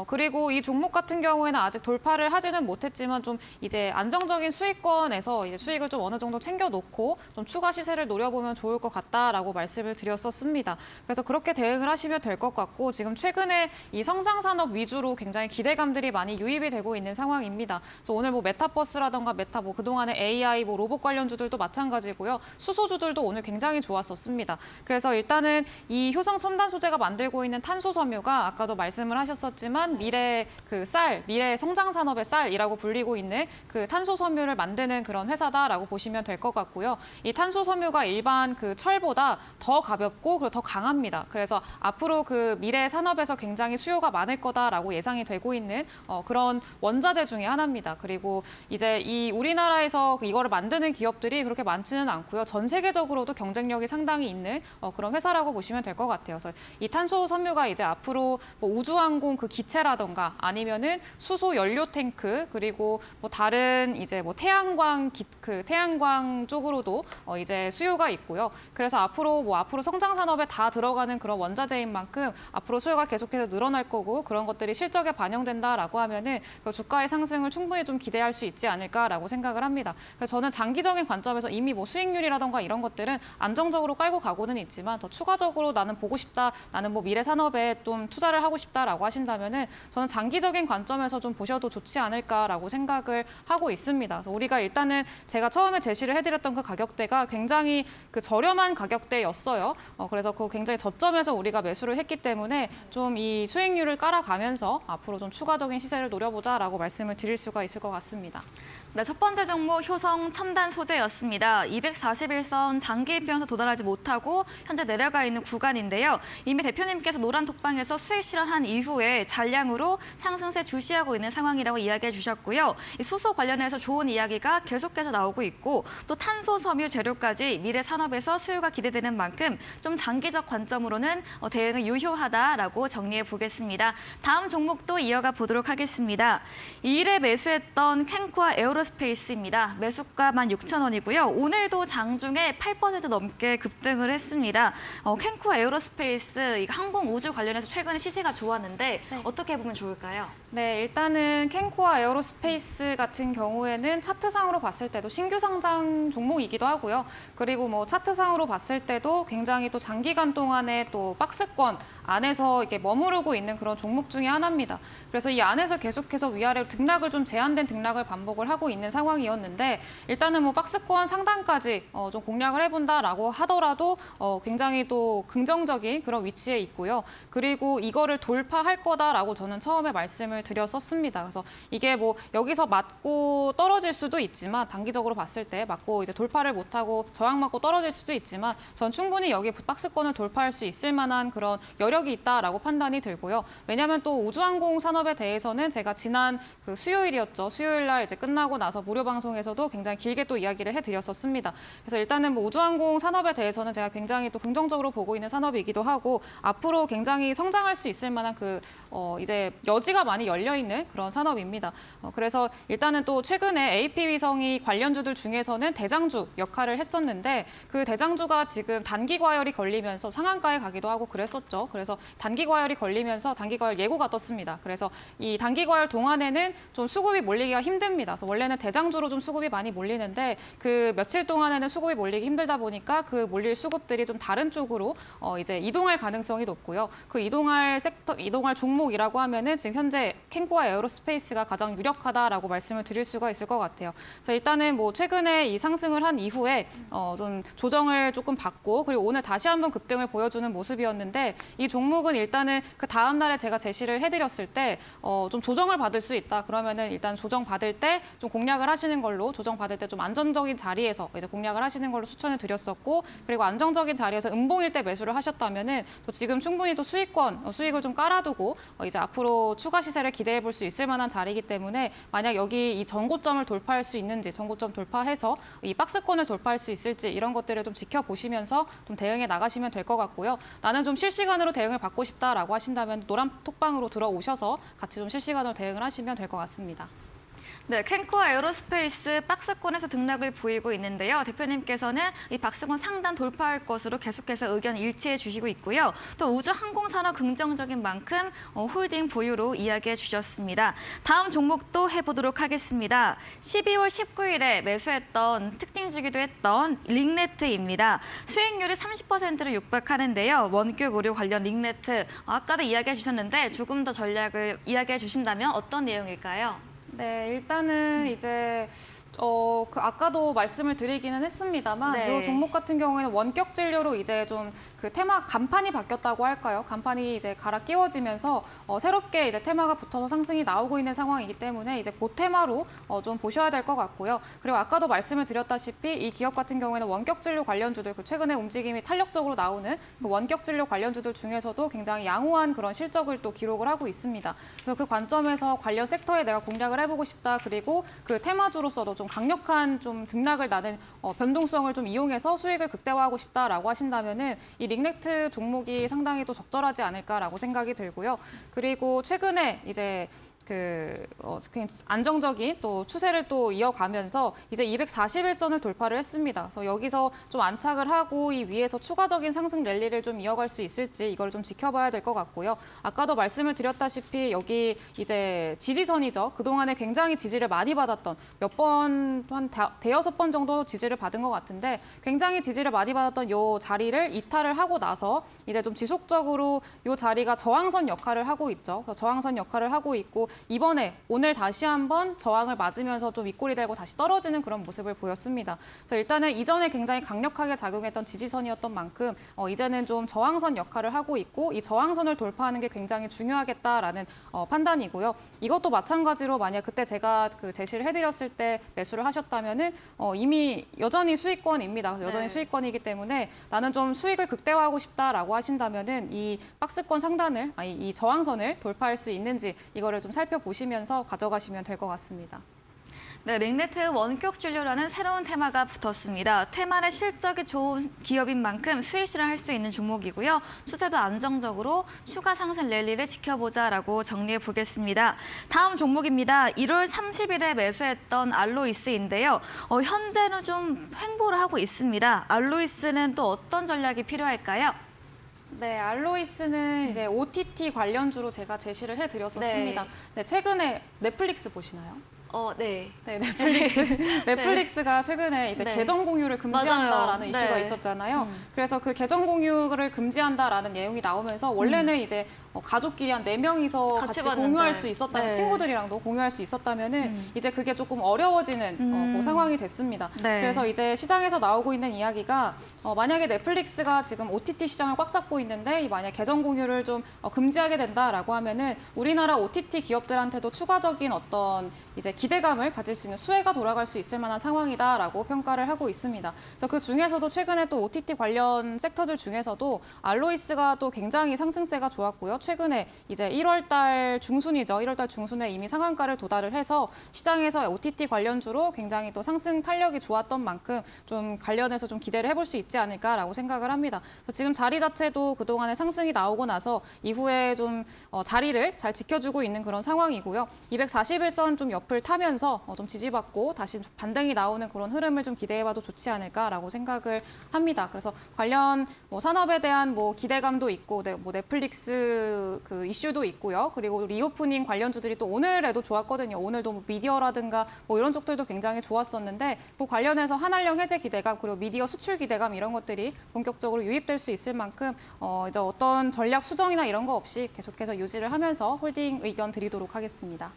그리고 이 종목 같은 경우에는 아직 돌파를 하지는 못했지만 좀 이제 안정적인 수익권에서 이제 수익을 좀 어느 정도 챙겨 놓고 좀 추가 시세를 노려보면 좋을 것 같다라고 말씀을 드렸었습니다. 그래서 그렇게 대응을 하시면 될 것 같고 지금 최근에 이 성장 산업 위주로 굉장히 기대감들이 많이 유입이 되고 있는 상황입니다. 그래서 오늘 뭐 메타버스라던가 메타 뭐 그동안에 AI 뭐 로봇 관련주들도 마찬가지고요. 수소주들도 오늘 굉장히 좋았었습니다. 그래서 일단은 이 효성 첨단 소재가 만들고 있는 탄소 섬유가 아까도 말씀을 하셨었지만 미래 그 쌀, 미래 성장 산업의 쌀이라고 불리고 있는 그 탄소 섬유를 만드는 그런 회사다라고 보시면 될 것 같고요. 이 탄소 섬유가 일반 그 철보다 더 가볍고 그리고 더 강합니다. 그래서 앞으로 그 미래 산업에서 굉장히 수요가 많을 거다라고 예상이 되고 있는 그런 원자재 중에 하나입니다. 그리고 이제 이 우리나라에서 이거를 만드는 기업들이 그렇게 많지는 않고요. 전 세계적으로도 경쟁력이 상당히 있는 그런 회사라고 보시면 될 것 같아요. 그래서 이 탄소 섬유가 이제 앞으로 뭐 우주항공 그 기체라던가 아니면은 수소 연료 탱크 그리고 뭐 다른 이제 뭐 태양광 태양광 쪽으로도 이제 수요가 있고요. 그래서 앞으로 성장 산업에 다 들어가는 그런 원자재인 만큼 앞으로 수요가 계속해서 늘어날 거고 그런 것들이 실적에 반영된다라고 하면은 그 주가의 상승을 충분히 좀 기대할 수 있지 않을까라고 생각을 합니다. 그래서 저는 장기적인 관점에서 이미 뭐 수익률이라던가 이런 것들은 안정적으로 깔고 가고는 있지만 더 추가적으로 나는 보고 싶다, 나는 뭐 미래 산업에 좀 투자를 하고 싶다라고 하신다면은 저는 장기적인 관점에서 좀 보셔도 좋지 않을까라고 생각을 하고 있습니다. 그래서 우리가 일단은 제가 처음에 제시를 해드렸던 그 가격대가 굉장히 그 저렴한 가격대였어요. 그래서 그 굉장히 저점에서 우리가 매수를 했기 때문에 좀 이 수익률을 깔아가면서 앞으로 좀 추가적인 시세를 노려보자라고 말씀을 드릴 수가 있을 것 같습니다. 네, 첫 번째 종목 효성 첨단 소재였습니다. 241선 장기 이평에서 도달하지 못하고 현재 내려가 있는 구간인데요. 이미 대표님께서 노란 톡방에서 수익 실현한 이후에 잔량으로 상승세 주시하고 있는 상황이라고 이야기해 주셨고요. 이 수소 관련해서 좋은 이야기가 계속해서 나오고 있고 또 탄소 섬유 재료까지 미래 산업에서 수요가 기대되는 만큼 좀 장기적 관점으로는 대응이 유효하다라고 정리해 보겠습니다. 다음 종목도 이어가 보도록 하겠습니다. 2일에 매수했던 캔코아 에어로스페이스입니다. 매수가 16,000원이고요. 오늘도 장중에 8% 넘게 급등을 했습니다. 캔코아 에어로스페이스 항공 우주 관련해서 최근에 시세가 좋았는데 어떻게 보면 좋을까요? 네, 일단은 캔코아 에어로스페이스 같은 경우에는 차트상으로 봤을 때도 신규 상장 종목이기도 하고요. 그리고 뭐 차트상으로 봤을 때도 굉장히 또 장기간 동안에 또 박스권 안에서 이렇게 머무르고 있는 그런 종목 중에 하나입니다. 그래서 이 안에서 계속해서 위아래로 등락을 좀 제한된 등락을 반복을 하고 있는 상황이었는데 일단은 뭐 박스권 상단까지 좀 공략을 해본다라고 하더라도 굉장히 또 긍정적인 그런 위치에 있고요. 그리고 이거를 돌파할 거다라고 저는 처음에 말씀을 드렸었습니다. 그래서 이게 뭐 여기서 맞고 떨어질 수도 있지만 단기적으로 봤을 때 맞고 이제 돌파를 못하고 저항 맞고 떨어질 수도 있지만 전 충분히 여기 박스권을 돌파할 수 있을 만한 그런 여력이 있다라고 판단이 들고요. 왜냐하면 또 우주항공 산업에 대해서는 제가 지난 그 수요일이었죠. 수요일 날 이제 끝나고 나서 무료 방송에서도 굉장히 길게 또 이야기를 해드렸었습니다. 그래서 일단은 뭐 우주항공 산업에 대해서는 제가 굉장히 또 긍정적으로 보고 있는 산업이기도 하고 앞으로 굉장히 성장할 수 있을 만한 그 이제 여지가 많이 열려 있는 그런 산업입니다. 그래서 일단은 또 최근에 AP위성이 관련주들 중에서는 대장주 역할을 했었는데 그 대장주가 지금 단기 과열이 걸리면서 상한가에 가기도 하고 그랬었죠. 그래서 단기 과열이 걸리면서 단기 과열 예고가 떴습니다. 그래서 이 단기 과열 동안에는 좀 수급이 몰리기가 힘듭니다. 그래서 원래는 대장주로 좀 수급이 많이 몰리는데 그 며칠 동안에는 수급이 몰리기 힘들다 보니까 그 몰릴 수급들이 좀 다른 쪽으로 이제 이동할 가능성이 높고요. 그 이동할 종목이라고 하면은 지금 현재 캔코와 에어로스페이스가 가장 유력하다라고 말씀을 드릴 수가 있을 것 같아요. 그래서 일단은 뭐 최근에 이 상승을 한 이후에 좀 조정을 조금 받고 그리고 오늘 다시 한번 급등을 보여주는 모습이었는데 이 종목은 일단은 그 다음 날에 제가 제시를 해드렸을 때 좀 조정을 받을 수 있다. 그러면은 일단 조정 받을 때 좀 공략을 하시는 걸로 조정 받을 때 좀 안정적인 자리에서 이제 공략을 하시는 걸로 추천을 드렸었고 그리고 안정적인 자리에서 음봉일 때 매수를 하셨다면은 또 지금 충분히 또 수익을 좀 깔아두고 이제 앞으로 추가 시세를 기대해 볼 수 있을 만한 자리이기 때문에 만약 여기 이 전고점을 돌파할 수 있는지 전고점 돌파해서 이 박스권을 돌파할 수 있을지 이런 것들을 좀 지켜보시면서 좀 대응해 나가시면 될 것 같고요. 나는 좀 실시간으로 대응을 받고 싶다라고 하신다면 노란 톡방으로 들어오셔서 같이 좀 실시간으로 대응을 하시면 될 것 같습니다. 네, 캔코와 에어로스페이스 박스권에서 등락을 보이고 있는데요. 대표님께서는 이 박스권 상단 돌파할 것으로 계속해서 의견 일치해 주시고 있고요. 또 우주항공산업 긍정적인 만큼 홀딩 보유로 이야기해 주셨습니다. 다음 종목도 해보도록 하겠습니다. 12월 19일에 매수했던 특징주기도 했던 링네트입니다. 수익률이 30%를 육박하는데요. 원격 의료 관련 링네트 아까도 이야기해 주셨는데 조금 더 전략을 이야기해 주신다면 어떤 내용일까요? 네, 일단은 이제 그 아까도 말씀을 드리기는 했습니다만 네. 이 종목 같은 경우에는 원격 진료로 이제 좀 그 테마 간판이 바뀌었다고 할까요? 간판이 이제 갈아 끼워지면서 새롭게 이제 테마가 붙어서 상승이 나오고 있는 상황이기 때문에 이제 그 테마로 좀 보셔야 될 것 같고요. 그리고 아까도 말씀을 드렸다시피 이 기업 같은 경우에는 원격 진료 관련주들 그 최근에 움직임이 탄력적으로 나오는 그 원격 진료 관련주들 중에서도 굉장히 양호한 그런 실적을 또 기록을 하고 있습니다. 그래서 그 관점에서 관련 섹터에 내가 공략을 해보고 싶다. 그리고 그 테마주로서도 좀 강력한 좀 등락을 나는 변동성을 좀 이용해서 수익을 극대화하고 싶다라고 하신다면은 이 링넥트 종목이 상당히 또 적절하지 않을까라고 생각이 들고요. 그리고 최근에 이제 안정적인 또 추세를 또 이어가면서 이제 241선을 돌파를 했습니다. 그래서 여기서 좀 안착을 하고 이 위에서 추가적인 상승 랠리를 좀 이어갈 수 있을지 이걸 좀 지켜봐야 될 것 같고요. 아까도 말씀을 드렸다시피 여기 이제 지지선이죠. 그동안에 굉장히 지지를 많이 받았던 몇 번, 한 대여섯 번 정도 지지를 받은 것 같은데 굉장히 지지를 많이 받았던 이 자리를 이탈을 하고 나서 이제 좀 지속적으로 이 자리가 저항선 역할을 하고 있죠. 그래서 저항선 역할을 하고 있고 이번에 오늘 다시 한번 저항을 맞으면서 좀 윗골이 되고 다시 떨어지는 그런 모습을 보였습니다. 그래서 일단은 이전에 굉장히 강력하게 작용했던 지지선이었던 만큼 이제는 좀 저항선 역할을 하고 있고 이 저항선을 돌파하는 게 굉장히 중요하겠다라는 판단이고요. 이것도 마찬가지로 만약 그때 제가 그 제시를 해드렸을 때 매수를 하셨다면은 이미 여전히 수익권입니다. 여전히 네. 수익권이기 때문에 나는 좀 수익을 극대화하고 싶다라고 하신다면은 이 박스권 상단을 이 저항선을 돌파할 수 있는지 이거를 좀 살펴보시면서 가져가시면 될 것 같습니다. 네, 링네트 원격 진료라는 새로운 테마가 붙었습니다. 테마의 실적이 좋은 기업인 만큼 수익 실현할 수 있는 종목이고요. 추세도 안정적으로 추가 상승 랠리를 지켜보자라고 정리해 보겠습니다. 다음 종목입니다. 1월 30일에 매수했던 알로이스인데요. 현재는 좀 횡보를 하고 있습니다. 알로이스는 또 어떤 전략이 필요할까요? 네, 알로이스는 이제 OTT 관련주로 제가 제시를 해드렸었습니다. 네. 네, 최근에 넷플릭스 보시나요? 네. 네, 넷플릭스가 최근에 이제 네. 계정 공유를 금지한다라는 맞아요. 이슈가 네. 있었잖아요. 그래서 그 계정 공유를 금지한다라는 내용이 나오면서 원래는 이제 가족끼리 한 4명이서 같이 봤는데. 공유할 수 있었다면 네. 친구들이랑도 공유할 수 있었다면은 이제 그게 조금 어려워지는 그 상황이 됐습니다. 네. 그래서 이제 시장에서 나오고 있는 이야기가 만약에 넷플릭스가 지금 OTT 시장을 꽉 잡고 있는데 이 만약 계정 공유를 좀 금지하게 된다라고 하면은 우리나라 OTT 기업들한테도 추가적인 어떤 이제 기대감을 가질 수 있는 수혜가 돌아갈 수 있을 만한 상황이다라고 평가를 하고 있습니다. 그래서 그 중에서도 최근에 또 OTT 관련 섹터들 중에서도 알로이스가 또 굉장히 상승세가 좋았고요. 최근에 이제 1월달 중순이죠. 1월달 중순에 이미 상한가를 도달을 해서 시장에서 OTT 관련주로 굉장히 또 상승 탄력이 좋았던 만큼 좀 관련해서 좀 기대를 해볼 수 있지 않을까라고 생각을 합니다. 그래서 지금 자리 자체도 그동안에 상승이 나오고 나서 이후에 좀 자리를 잘 지켜주고 있는 그런 상황이고요. 241선 좀 옆을 타면서 좀 지지받고 다시 반등이 나오는 그런 흐름을 좀 기대해봐도 좋지 않을까라고 생각을 합니다. 그래서 관련 산업에 대한 기대감도 있고, 넷플릭스 그 이슈도 있고요. 그리고 리오프닝 관련주들이 또 오늘에도 좋았거든요. 오늘도 미디어라든가 이런 쪽들도 굉장히 좋았었는데 관련해서 한한령 해제 기대감 그리고 미디어 수출 기대감 이런 것들이 본격적으로 유입될 수 있을 만큼 이제 어떤 전략 수정이나 이런 거 없이 계속해서 유지를 하면서 홀딩 의견 드리도록 하겠습니다.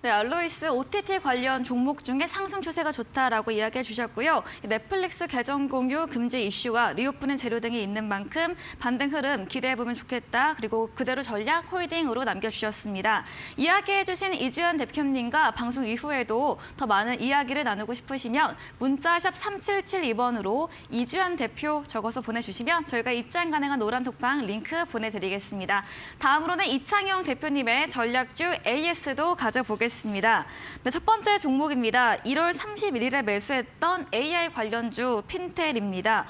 네, 알로이스 OTT 관련 종목 중에 상승 추세가 좋다라고 이야기해 주셨고요. 넷플릭스 계정 공유 금지 이슈와 리오프닝 재료 등이 있는 만큼 반등 흐름 기대해 보면 좋겠다. 그리고 그대로 전략 홀딩으로 남겨주셨습니다. 이야기해 주신 이주연 대표님과 방송 이후에도 더 많은 이야기를 나누고 싶으시면 문자샵 3772번으로 이주연 대표 적어서 보내주시면 저희가 입장 가능한 노란 톡방 링크 보내드리겠습니다. 다음으로는 이창영 대표님의 전략주 AS도 가져보겠습니다. 네, 첫 번째 종목입니다. 1월 31일에 매수했던 AI 관련주 핀텔입니다.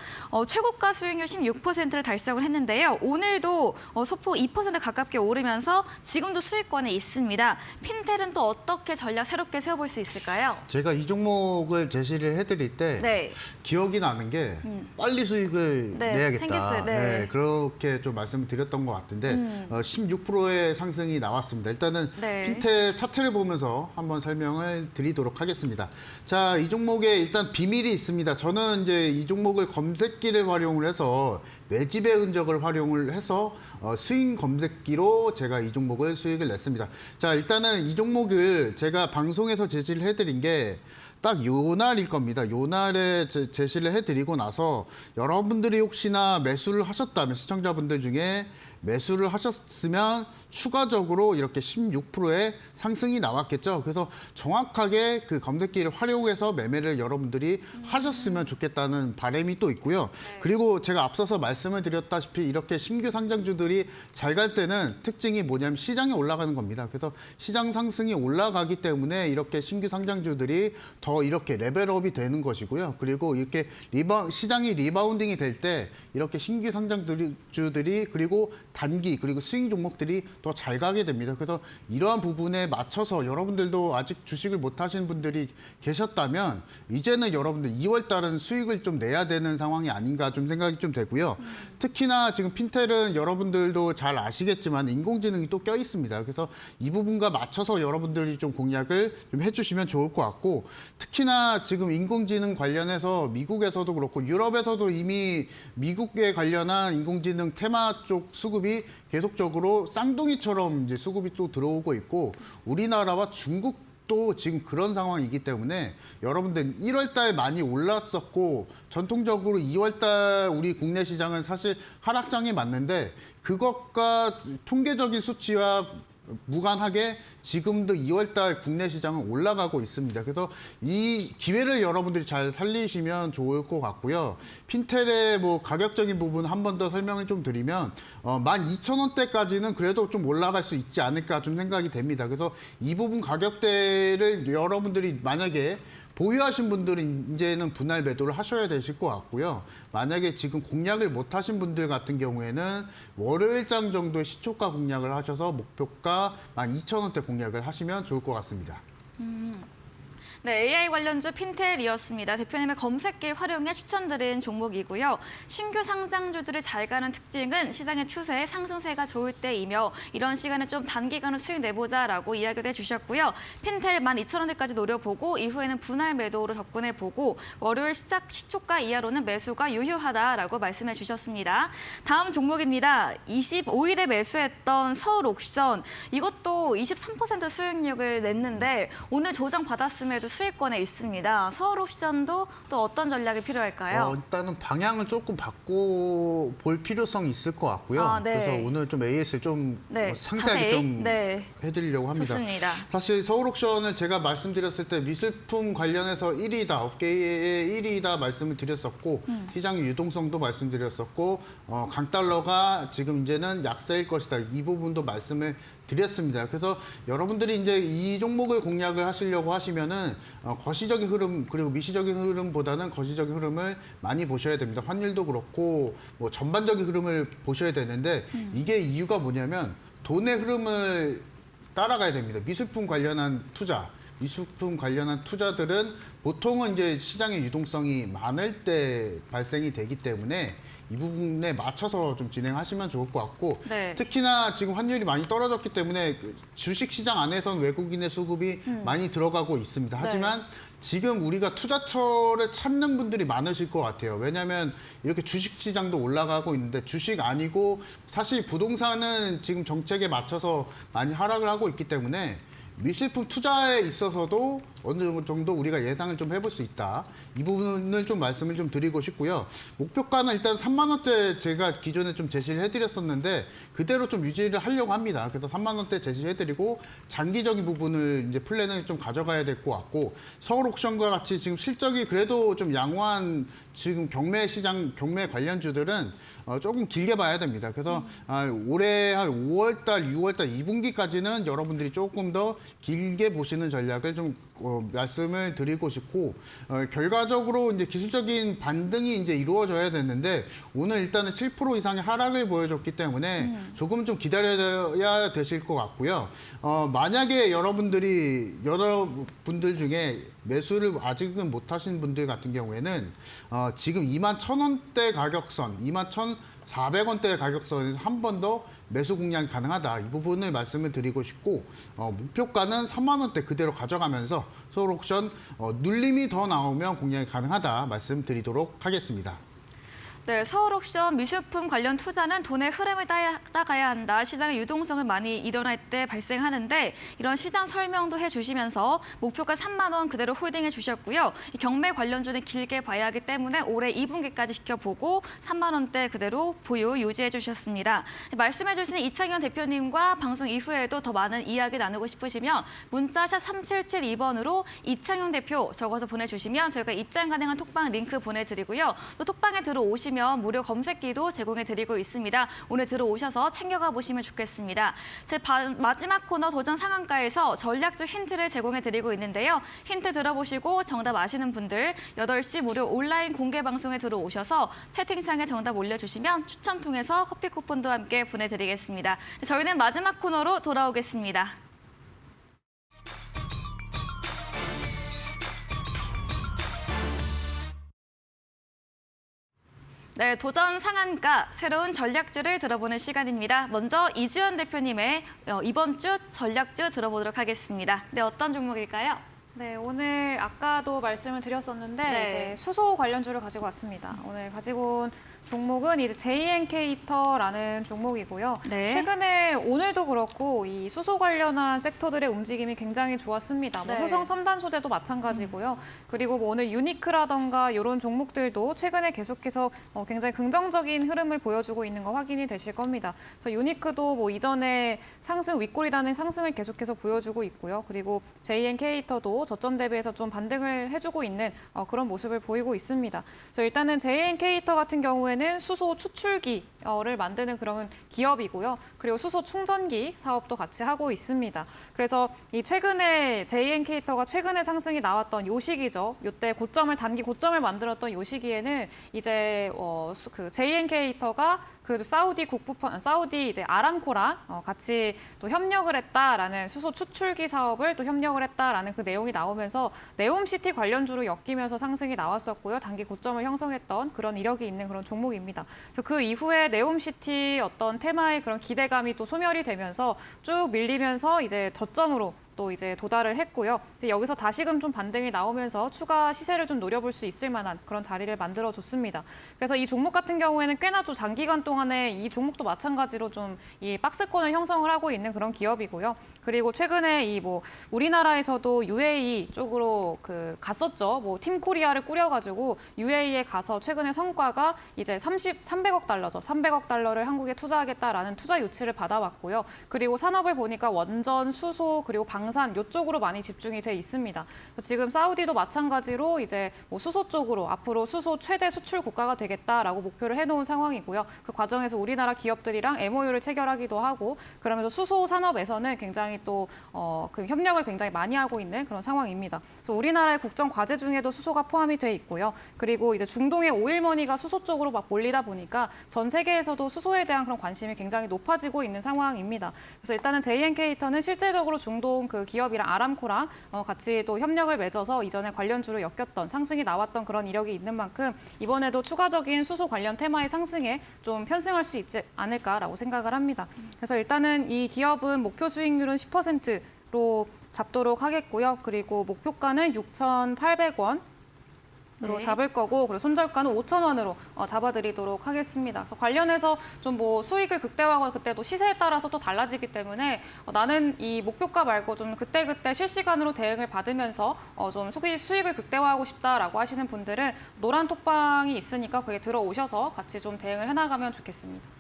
최고가 수익률 16%를 달성을 했는데요. 오늘도 소폭 2% 가깝게 오르면서 지금도 수익권에 있습니다. 핀텔은 또 어떻게 전략 새롭게 세워볼 수 있을까요? 제가 이 종목을 제시를 해드릴 때 네. 기억이 나는 게 빨리 수익을 네, 내야겠다. 챙겼어요. 네. 네, 그렇게 좀 말씀을 드렸던 것 같은데 16%의 상승이 나왔습니다. 일단은 네. 핀텔 차트를 보면서 한번 설명을 드리도록 하겠습니다. 자, 이 종목에 일단 비밀이 있습니다. 저는 이제 이 종목을 검색기를 활용을 해서 매집의 흔적을 활용을 해서 스윙 검색기로 제가 이 종목을 수익을 냈습니다. 자, 일단은 이 종목을 제가 방송에서 제시를 해드린 게 딱 요 날일 겁니다. 요 날에 제시를 해드리고 나서 여러분들이 혹시나 매수를 하셨다면 시청자분들 중에 매수를 하셨으면 추가적으로 이렇게 16%의 상승이 나왔겠죠. 그래서 정확하게 그 검색기를 활용해서 매매를 여러분들이 하셨으면 좋겠다는 바람이 또 있고요. 그리고 제가 앞서서 말씀을 드렸다시피 이렇게 신규 상장주들이 잘 갈 때는 특징이 뭐냐면 시장이 올라가는 겁니다. 그래서 시장 상승이 올라가기 때문에 이렇게 신규 상장주들이 더 이렇게 레벨업이 되는 것이고요. 그리고 이렇게 시장이 리바운딩이 될 때 이렇게 신규 상장주들이 그리고 단기 그리고 스윙 종목들이 더 잘 가게 됩니다. 그래서 이러한 부분에 맞춰서 여러분들도 아직 주식을 못 하시는 분들이 계셨다면 이제는 여러분들 2월 달은 수익을 좀 내야 되는 상황이 아닌가 좀 생각이 좀 되고요. 특히나 지금 핀텔은 여러분들도 잘 아시겠지만 인공지능이 또 껴 있습니다. 그래서 이 부분과 맞춰서 여러분들이 좀 공략을 좀 해주시면 좋을 것 같고 특히나 지금 인공지능 관련해서 미국에서도 그렇고 유럽에서도 이미 미국에 관련한 인공지능 테마 쪽 수급이 계속적으로 쌍둥이처럼 이제 수급이 또 들어오고 있고 우리나라와 중국도 지금 그런 상황이기 때문에 여러분들 1월 달 많이 올랐었고 전통적으로 2월 달 우리 국내 시장은 사실 하락장에 맞는데 그것과 통계적인 수치와 무관하게 지금도 2월 달 국내 시장은 올라가고 있습니다. 그래서 이 기회를 여러분들이 잘 살리시면 좋을 것 같고요. 핀텔의 가격적인 부분 한 번 더 설명을 좀 드리면 12,000원대까지는 그래도 좀 올라갈 수 있지 않을까 좀 생각이 됩니다. 그래서 이 부분 가격대를 여러분들이 만약에 보유하신 분들은 이제는 분할 매도를 하셔야 되실 것 같고요. 만약에 지금 공략을 못 하신 분들 같은 경우에는 월요일장 정도의 시초가 공략을 하셔서 목표가 12,000원대 공략을 하시면 좋을 것 같습니다. 네, AI 관련주 핀텔이었습니다. 대표님의 검색기 활용에 추천드린 종목이고요. 신규 상장주들이 잘 가는 특징은 시장의 추세에 상승세가 좋을 때이며 이런 시간에 좀 단기간으로 수익 내보자라고 이야기도 해주셨고요. 핀텔 12,000원대까지 노려보고 이후에는 분할 매도로 접근해보고 월요일 시작 시초가 이하로는 매수가 유효하다라고 말씀해 주셨습니다. 다음 종목입니다. 25일에 매수했던 서울옥션. 이것도 23% 수익률을 냈는데 오늘 조정 받았음에도 수익권에 있습니다. 서울옵션도 또 어떤 전략이 필요할까요? 일단은 방향을 조금 바꿔볼 필요성이 있을 것 같고요. 네. 그래서 오늘 좀 AS를 좀 상세하게 자세히, 좀 네. 해드리려고 합니다. 좋습니다. 사실 서울옥션을 제가 말씀드렸을 때 미술품 관련해서 1위다, 업계의 1위다 말씀을 드렸었고 시장의 유동성도 말씀드렸었고 강달러가 지금 이제는 약세일 것이다. 이 부분도 말씀을 드렸습니다. 그래서 여러분들이 이제 이 종목을 공략을 하시려고 하시면은 거시적인 흐름 그리고 미시적인 흐름보다는 거시적인 흐름을 많이 보셔야 됩니다. 환율도 그렇고 전반적인 흐름을 보셔야 되는데 이게 이유가 뭐냐면 돈의 흐름을 따라가야 됩니다. 미술품 관련한 투자 미술품 관련한 투자들은 보통은 이제 시장의 유동성이 많을 때 발생이 되기 때문에 이 부분에 맞춰서 좀 진행하시면 좋을 것 같고 네. 특히나 지금 환율이 많이 떨어졌기 때문에 그 주식 시장 안에선 외국인의 수급이 많이 들어가고 있습니다. 하지만 지금 우리가 투자처를 찾는 분들이 많으실 것 같아요. 왜냐하면 이렇게 주식 시장도 올라가고 있는데 주식 아니고 사실 부동산은 지금 정책에 맞춰서 많이 하락을 하고 있기 때문에 미술품 투자에 있어서도 어느 정도 우리가 예상을 좀 해볼 수 있다. 이 부분을 좀 말씀을 좀 드리고 싶고요. 목표가는 일단 3만 원대 제가 기존에 좀 제시를 해드렸었는데 그대로 좀 유지를 하려고 합니다. 그래서 3만 원대 제시해드리고 장기적인 부분을 이제 플랜을 좀 가져가야 될 것 같고 서울 옥션과 같이 지금 실적이 그래도 좀 양호한 지금 경매 시장 경매 관련주들은 조금 길게 봐야 됩니다. 그래서 올해 한 5월달, 6월달 2분기까지는 여러분들이 조금 더 길게 보시는 전략을 좀 말씀을 드리고 싶고 결과적으로 이제 기술적인 반등이 이제 이루어져야 되는데 오늘 일단은 7% 이상의 하락을 보여줬기 때문에 조금 좀 기다려야 되실 것 같고요. 만약에 여러분들 중에 매수를 아직은 못 하신 분들 같은 경우에는 지금 21,000원대 가격선, 21,400원대 가격선에서 한 번 더 매수 공략이 가능하다. 이 부분을 말씀을 드리고 싶고 목표가는 3만 원대 그대로 가져가면서 서울 옥션 눌림이 더 나오면 공략이 가능하다 말씀드리도록 하겠습니다. 네, 서울 옥션 미술품 관련 투자는 돈의 흐름을 따라가야 한다. 시장의 유동성을 많이 일어날 때 발생하는데 이런 시장 설명도 해주시면서 목표가 3만 원 그대로 홀딩해 주셨고요. 이 경매 관련주는 길게 봐야 하기 때문에 올해 2분기까지 지켜보고 3만 원대 그대로 보유 유지해 주셨습니다. 말씀해 주신 이창현 대표님과 방송 이후에도 더 많은 이야기 나누고 싶으시면 문자샵 3772번으로 이창현 대표 적어서 보내주시면 저희가 입장 가능한 톡방 링크 보내드리고요. 또 톡방에 들어오시면 무료 검색기도 제공해드리고 있습니다. 오늘 들어오셔서 챙겨가 보시면 좋겠습니다. 제 마지막 코너 도전 상한가에서 전략주 힌트를 제공해드리고 있는데요. 힌트 들어보시고 정답 아시는 분들 8시 무료 온라인 공개 방송에 들어오셔서 채팅창에 정답 올려주시면 추첨 통해서 커피 쿠폰도 함께 보내드리겠습니다. 저희는 마지막 코너로 돌아오겠습니다. 네, 도전 상한가 새로운 전략주를 들어보는 시간입니다. 먼저 이주연 대표님의 이번 주 전략주 들어보도록 하겠습니다. 네, 어떤 종목일까요? 네, 오늘 아까도 말씀을 드렸었는데 네. 이제 수소 관련주를 가지고 왔습니다. 오늘 가지고 온 종목은 이제 JN케이터라는 종목이고요. 네. 최근에 오늘도 그렇고 이 수소 관련한 섹터들의 움직임이 굉장히 좋았습니다. 뭐 네. 효성 첨단 소재도 마찬가지고요. 그리고 뭐 오늘 유니크라던가 이런 종목들도 최근에 계속해서 굉장히 긍정적인 흐름을 보여주고 있는 거 확인이 되실 겁니다. 그래서 유니크도 뭐 이전에 상승 윗골이라는 상승을 계속해서 보여주고 있고요. 그리고 JN케이터도 저점 대비해서 좀 반등을 해주고 있는 그런 모습을 보이고 있습니다. 그래서 일단은 JN케이터 같은 경우에는 수소 추출기를 만드는 그런 기업이고요. 그리고 수소 충전기 사업도 같이 하고 있습니다. 그래서 이 최근에 JN케이터가 최근에 상승이 나왔던 요 시기죠. 요때 단기 고점을 만들었던 요 시기에는 이제 그 JN케이터가 그 사우디 이제 아람코랑 같이 또 협력을 했다라는 수소 추출기 사업을 또 협력을 했다라는 그 내용이 나오면서 네옴시티 관련주로 엮이면서 상승이 나왔었고요. 단기 고점을 형성했던 그런 이력이 있는 그런 종목입니다. 그래서 그 이후에 네옴시티 어떤 테마의 그런 기대감이 또 소멸이 되면서 쭉 밀리면서 이제 저점으로 또 이제 도달을 했고요. 근데 여기서 다시금 좀 반등이 나오면서 추가 시세를 좀 노려볼 수 있을 만한 그런 자리를 만들어줬습니다. 그래서 이 종목 같은 경우에는 꽤나 또 장기간 동안에 이 종목도 마찬가지로 좀 이 박스권을 형성을 하고 있는 그런 기업이고요. 그리고 최근에 이 뭐 우리나라에서도 UAE 쪽으로 갔었죠. 뭐 팀코리아를 꾸려가지고 UAE에 가서 최근에 성과가 이제 300억 달러죠. 300억 달러를 한국에 투자하겠다라는 투자 유치를 받아왔고요. 그리고 산업을 보니까 원전, 수소, 그리고 방산 이쪽으로 많이 집중이 돼 있습니다. 지금 사우디도 마찬가지로 이제 뭐 수소 쪽으로 앞으로 수소 최대 수출 국가가 되겠다라고 목표를 해놓은 상황이고요. 그 과정에서 우리나라 기업들이랑 MOU를 체결하기도 하고 그러면서 수소 산업에서는 굉장히 또 그 협력을 굉장히 많이 하고 있는 그런 상황입니다. 그래서 우리나라의 국정 과제 중에도 수소가 포함이 돼 있고요. 그리고 이제 중동의 오일머니가 수소 쪽으로 막 몰리다 보니까 전 세계에서도 수소에 대한 그런 관심이 굉장히 높아지고 있는 상황입니다. 그래서 일단은 JN케이터는 실제적으로 중동 그 기업이랑 아람코랑 같이 또 협력을 맺어서 이전에 관련주로 엮였던 상승이 나왔던 그런 이력이 있는 만큼 이번에도 추가적인 수소 관련 테마의 상승에 좀 편승할 수 있지 않을까라고 생각을 합니다. 그래서 일단은 이 기업은 목표 수익률은 10%로 잡도록 하겠고요. 그리고 목표가는 6,800원. 으로 네. 잡을 거고 그리고 손절가는 5,000원으로 잡아드리도록 하겠습니다. 그래서 관련해서 좀 뭐 수익을 극대화하거나 그때 또 시세에 따라서 또 달라지기 때문에 나는 이 목표가 말고 좀 그때그때 실시간으로 대응을 받으면서 좀 수익을 극대화하고 싶다라고 하시는 분들은 노란 톡방이 있으니까 거기에 들어오셔서 같이 좀 대응을 해나가면 좋겠습니다.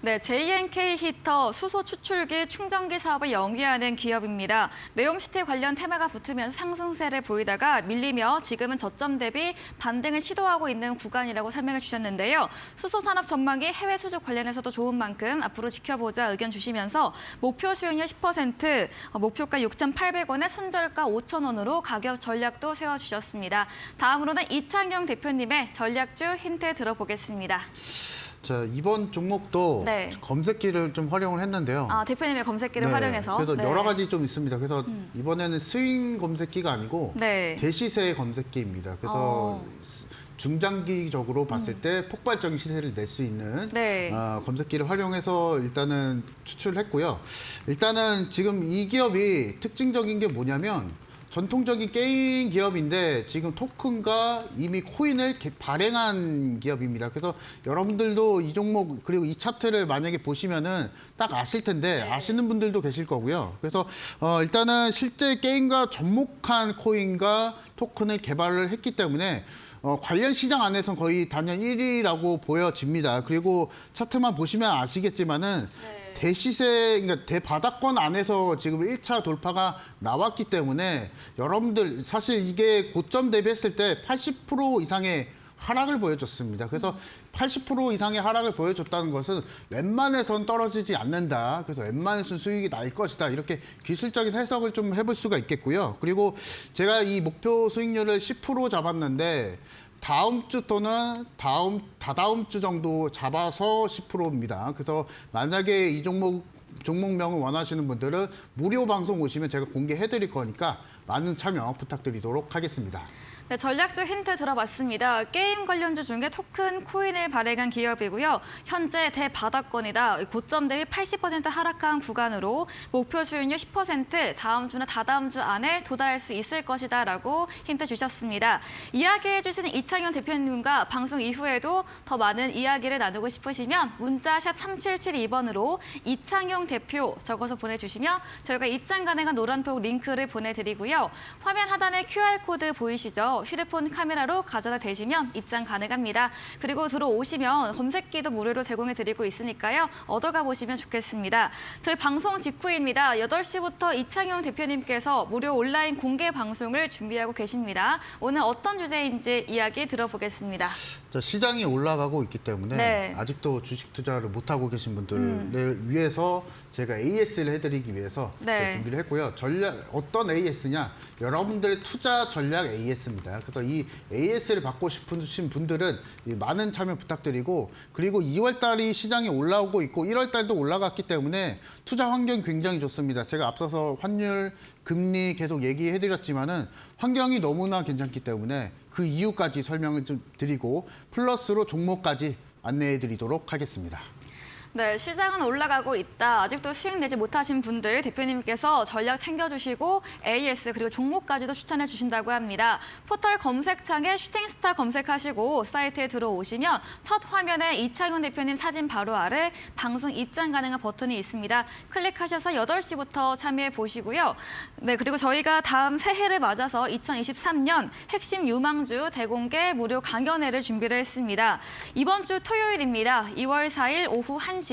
네, JNK 히터 수소 추출기 충전기 사업을 연기하는 기업입니다. 네옴시티 관련 테마가 붙으면서 상승세를 보이다가 밀리며 지금은 저점 대비 반등을 시도하고 있는 구간이라고 설명해 주셨는데요. 수소 산업 전망이 해외 수주 관련해서도 좋은 만큼 앞으로 지켜보자 의견 주시면서 목표 수익률 10%, 목표가 6,800원에 손절가 5,000원으로 가격 전략도 세워주셨습니다. 다음으로는 이창용 대표님의 전략주 힌트 들어보겠습니다. 자, 이번 종목도 네. 검색기를 좀 활용을 했는데요. 아, 대표님의 검색기를 네, 활용해서. 그래서 네. 여러 가지 좀 있습니다. 그래서 이번에는 스윙 검색기가 아니고 네. 대시세 검색기입니다. 그래서 중장기적으로 봤을 때 폭발적인 시세를 낼 수 있는 네. 검색기를 활용해서 일단은 추출했고요. 일단은 지금 이 기업이 특징적인 게 뭐냐면 전통적인 게임 기업인데 지금 토큰과 이미 코인을 발행한 기업입니다. 그래서 여러분들도 이 종목 그리고 이 차트를 만약에 보시면은 딱 아실 텐데 아시는 분들도 계실 거고요. 그래서 일단은 실제 게임과 접목한 코인과 토큰을 개발을 했기 때문에 관련 시장 안에서는 거의 단연 1위라고 보여집니다. 그리고 차트만 보시면 아시겠지만은 대시세, 그러니까 대바닥권 안에서 지금 1차 돌파가 나왔기 때문에 여러분들 사실 이게 고점 대비했을 때 80% 이상의 하락을 보여줬습니다. 그래서 80% 이상의 하락을 보여줬다는 것은 웬만해선 떨어지지 않는다. 그래서 웬만해선 수익이 날 것이다. 이렇게 기술적인 해석을 좀 해볼 수가 있겠고요. 그리고 제가 이 목표 수익률을 10% 잡았는데 다음 주 또는 다다음 주 정도 잡아서 10%입니다. 그래서 만약에 이 종목명을 원하시는 분들은 무료 방송 오시면 제가 공개해 드릴 거니까 많은 참여 부탁드리도록 하겠습니다. 네, 전략주 힌트 들어봤습니다. 게임 관련주 중에 토큰, 코인을 발행한 기업이고요. 현재 대바닥권이다. 고점 대비 80% 하락한 구간으로 목표 수익률 10%, 다음 주나 다다음 주 안에 도달할 수 있을 것이다 라고 힌트 주셨습니다. 이야기해 주시는 이창현 대표님과 방송 이후에도 더 많은 이야기를 나누고 싶으시면 문자 샵 3772번으로 이창용 대표 적어서 보내주시면 저희가 입장 가능한 노란톡 링크를 보내드리고요. 화면 하단에 QR코드 보이시죠? 휴대폰 카메라로 가져다 대시면 입장 가능합니다. 그리고 들어오시면 검색기도 무료로 제공해드리고 있으니까요. 얻어가 보시면 좋겠습니다. 저희 방송 직후입니다. 8시부터 이창용 대표님께서 무료 온라인 공개 방송을 준비하고 계십니다. 오늘 어떤 주제인지 이야기 들어보겠습니다. 자, 시장이 올라가고 있기 때문에 네. 아직도 주식 투자를 못하고 계신 분들을 위해서 제가 AS를 해드리기 위해서 네. 준비를 했고요. 어떤 AS냐? 여러분들의 투자 전략 AS입니다. 그래서 이 AS를 받고 싶으신 분들은 많은 참여 부탁드리고 그리고 2월 달이 시장이 올라오고 있고 1월 달도 올라갔기 때문에 투자 환경이 굉장히 좋습니다. 제가 앞서서 환율, 금리 계속 얘기해드렸지만은 환경이 너무나 괜찮기 때문에 그 이유까지 설명을 좀 드리고 플러스로 종목까지 안내해드리도록 하겠습니다. 네, 시장은 올라가고 있다. 아직도 수익 내지 못하신 분들 대표님께서 전략 챙겨주시고 AS 그리고 종목까지도 추천해 주신다고 합니다. 포털 검색창에 슈팅스타 검색하시고 사이트에 들어오시면 첫 화면에 이창훈 대표님 사진 바로 아래 방송 입장 가능한 버튼이 있습니다. 클릭하셔서 8시부터 참여해 보시고요. 네, 그리고 저희가 다음 새해를 맞아서 2023년 핵심 유망주 대공개 무료 강연회를 준비를 했습니다. 이번 주 토요일입니다. 2월 4일 오후 1시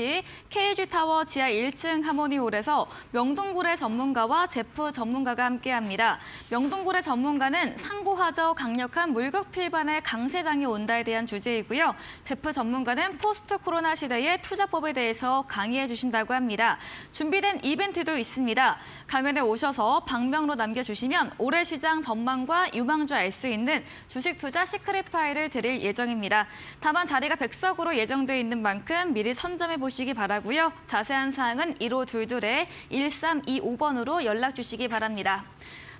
KG타워 지하 1층 하모니홀에서 명동고래 전문가와 제프 전문가가 함께합니다. 명동고래 전문가는 상고하저 강력한 물극 필반의 강세장이 온다에 대한 주제이고요. 제프 전문가는 포스트 코로나 시대의 투자법에 대해서 강의해 주신다고 합니다. 준비된 이벤트도 있습니다. 강연에 오셔서 방명로 남겨주시면 올해 시장 전망과 유망주 알 수 있는 주식 투자 시크릿 파일을 드릴 예정입니다. 다만 자리가 100석으로 예정돼 있는 만큼 미리 선점해 살펴보시기 바라고요. 자세한 사항은 1522-1325번으로 연락 주시기 바랍니다.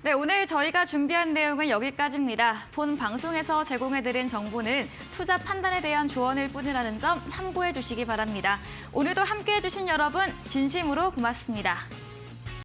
네, 오늘 저희가 준비한 내용은 여기까지입니다. 본 방송에서 제공해드린 정보는 투자 판단에 대한 조언일 뿐이라는 점 참고해 주시기 바랍니다. 오늘도 함께해 주신 여러분 진심으로 고맙습니다.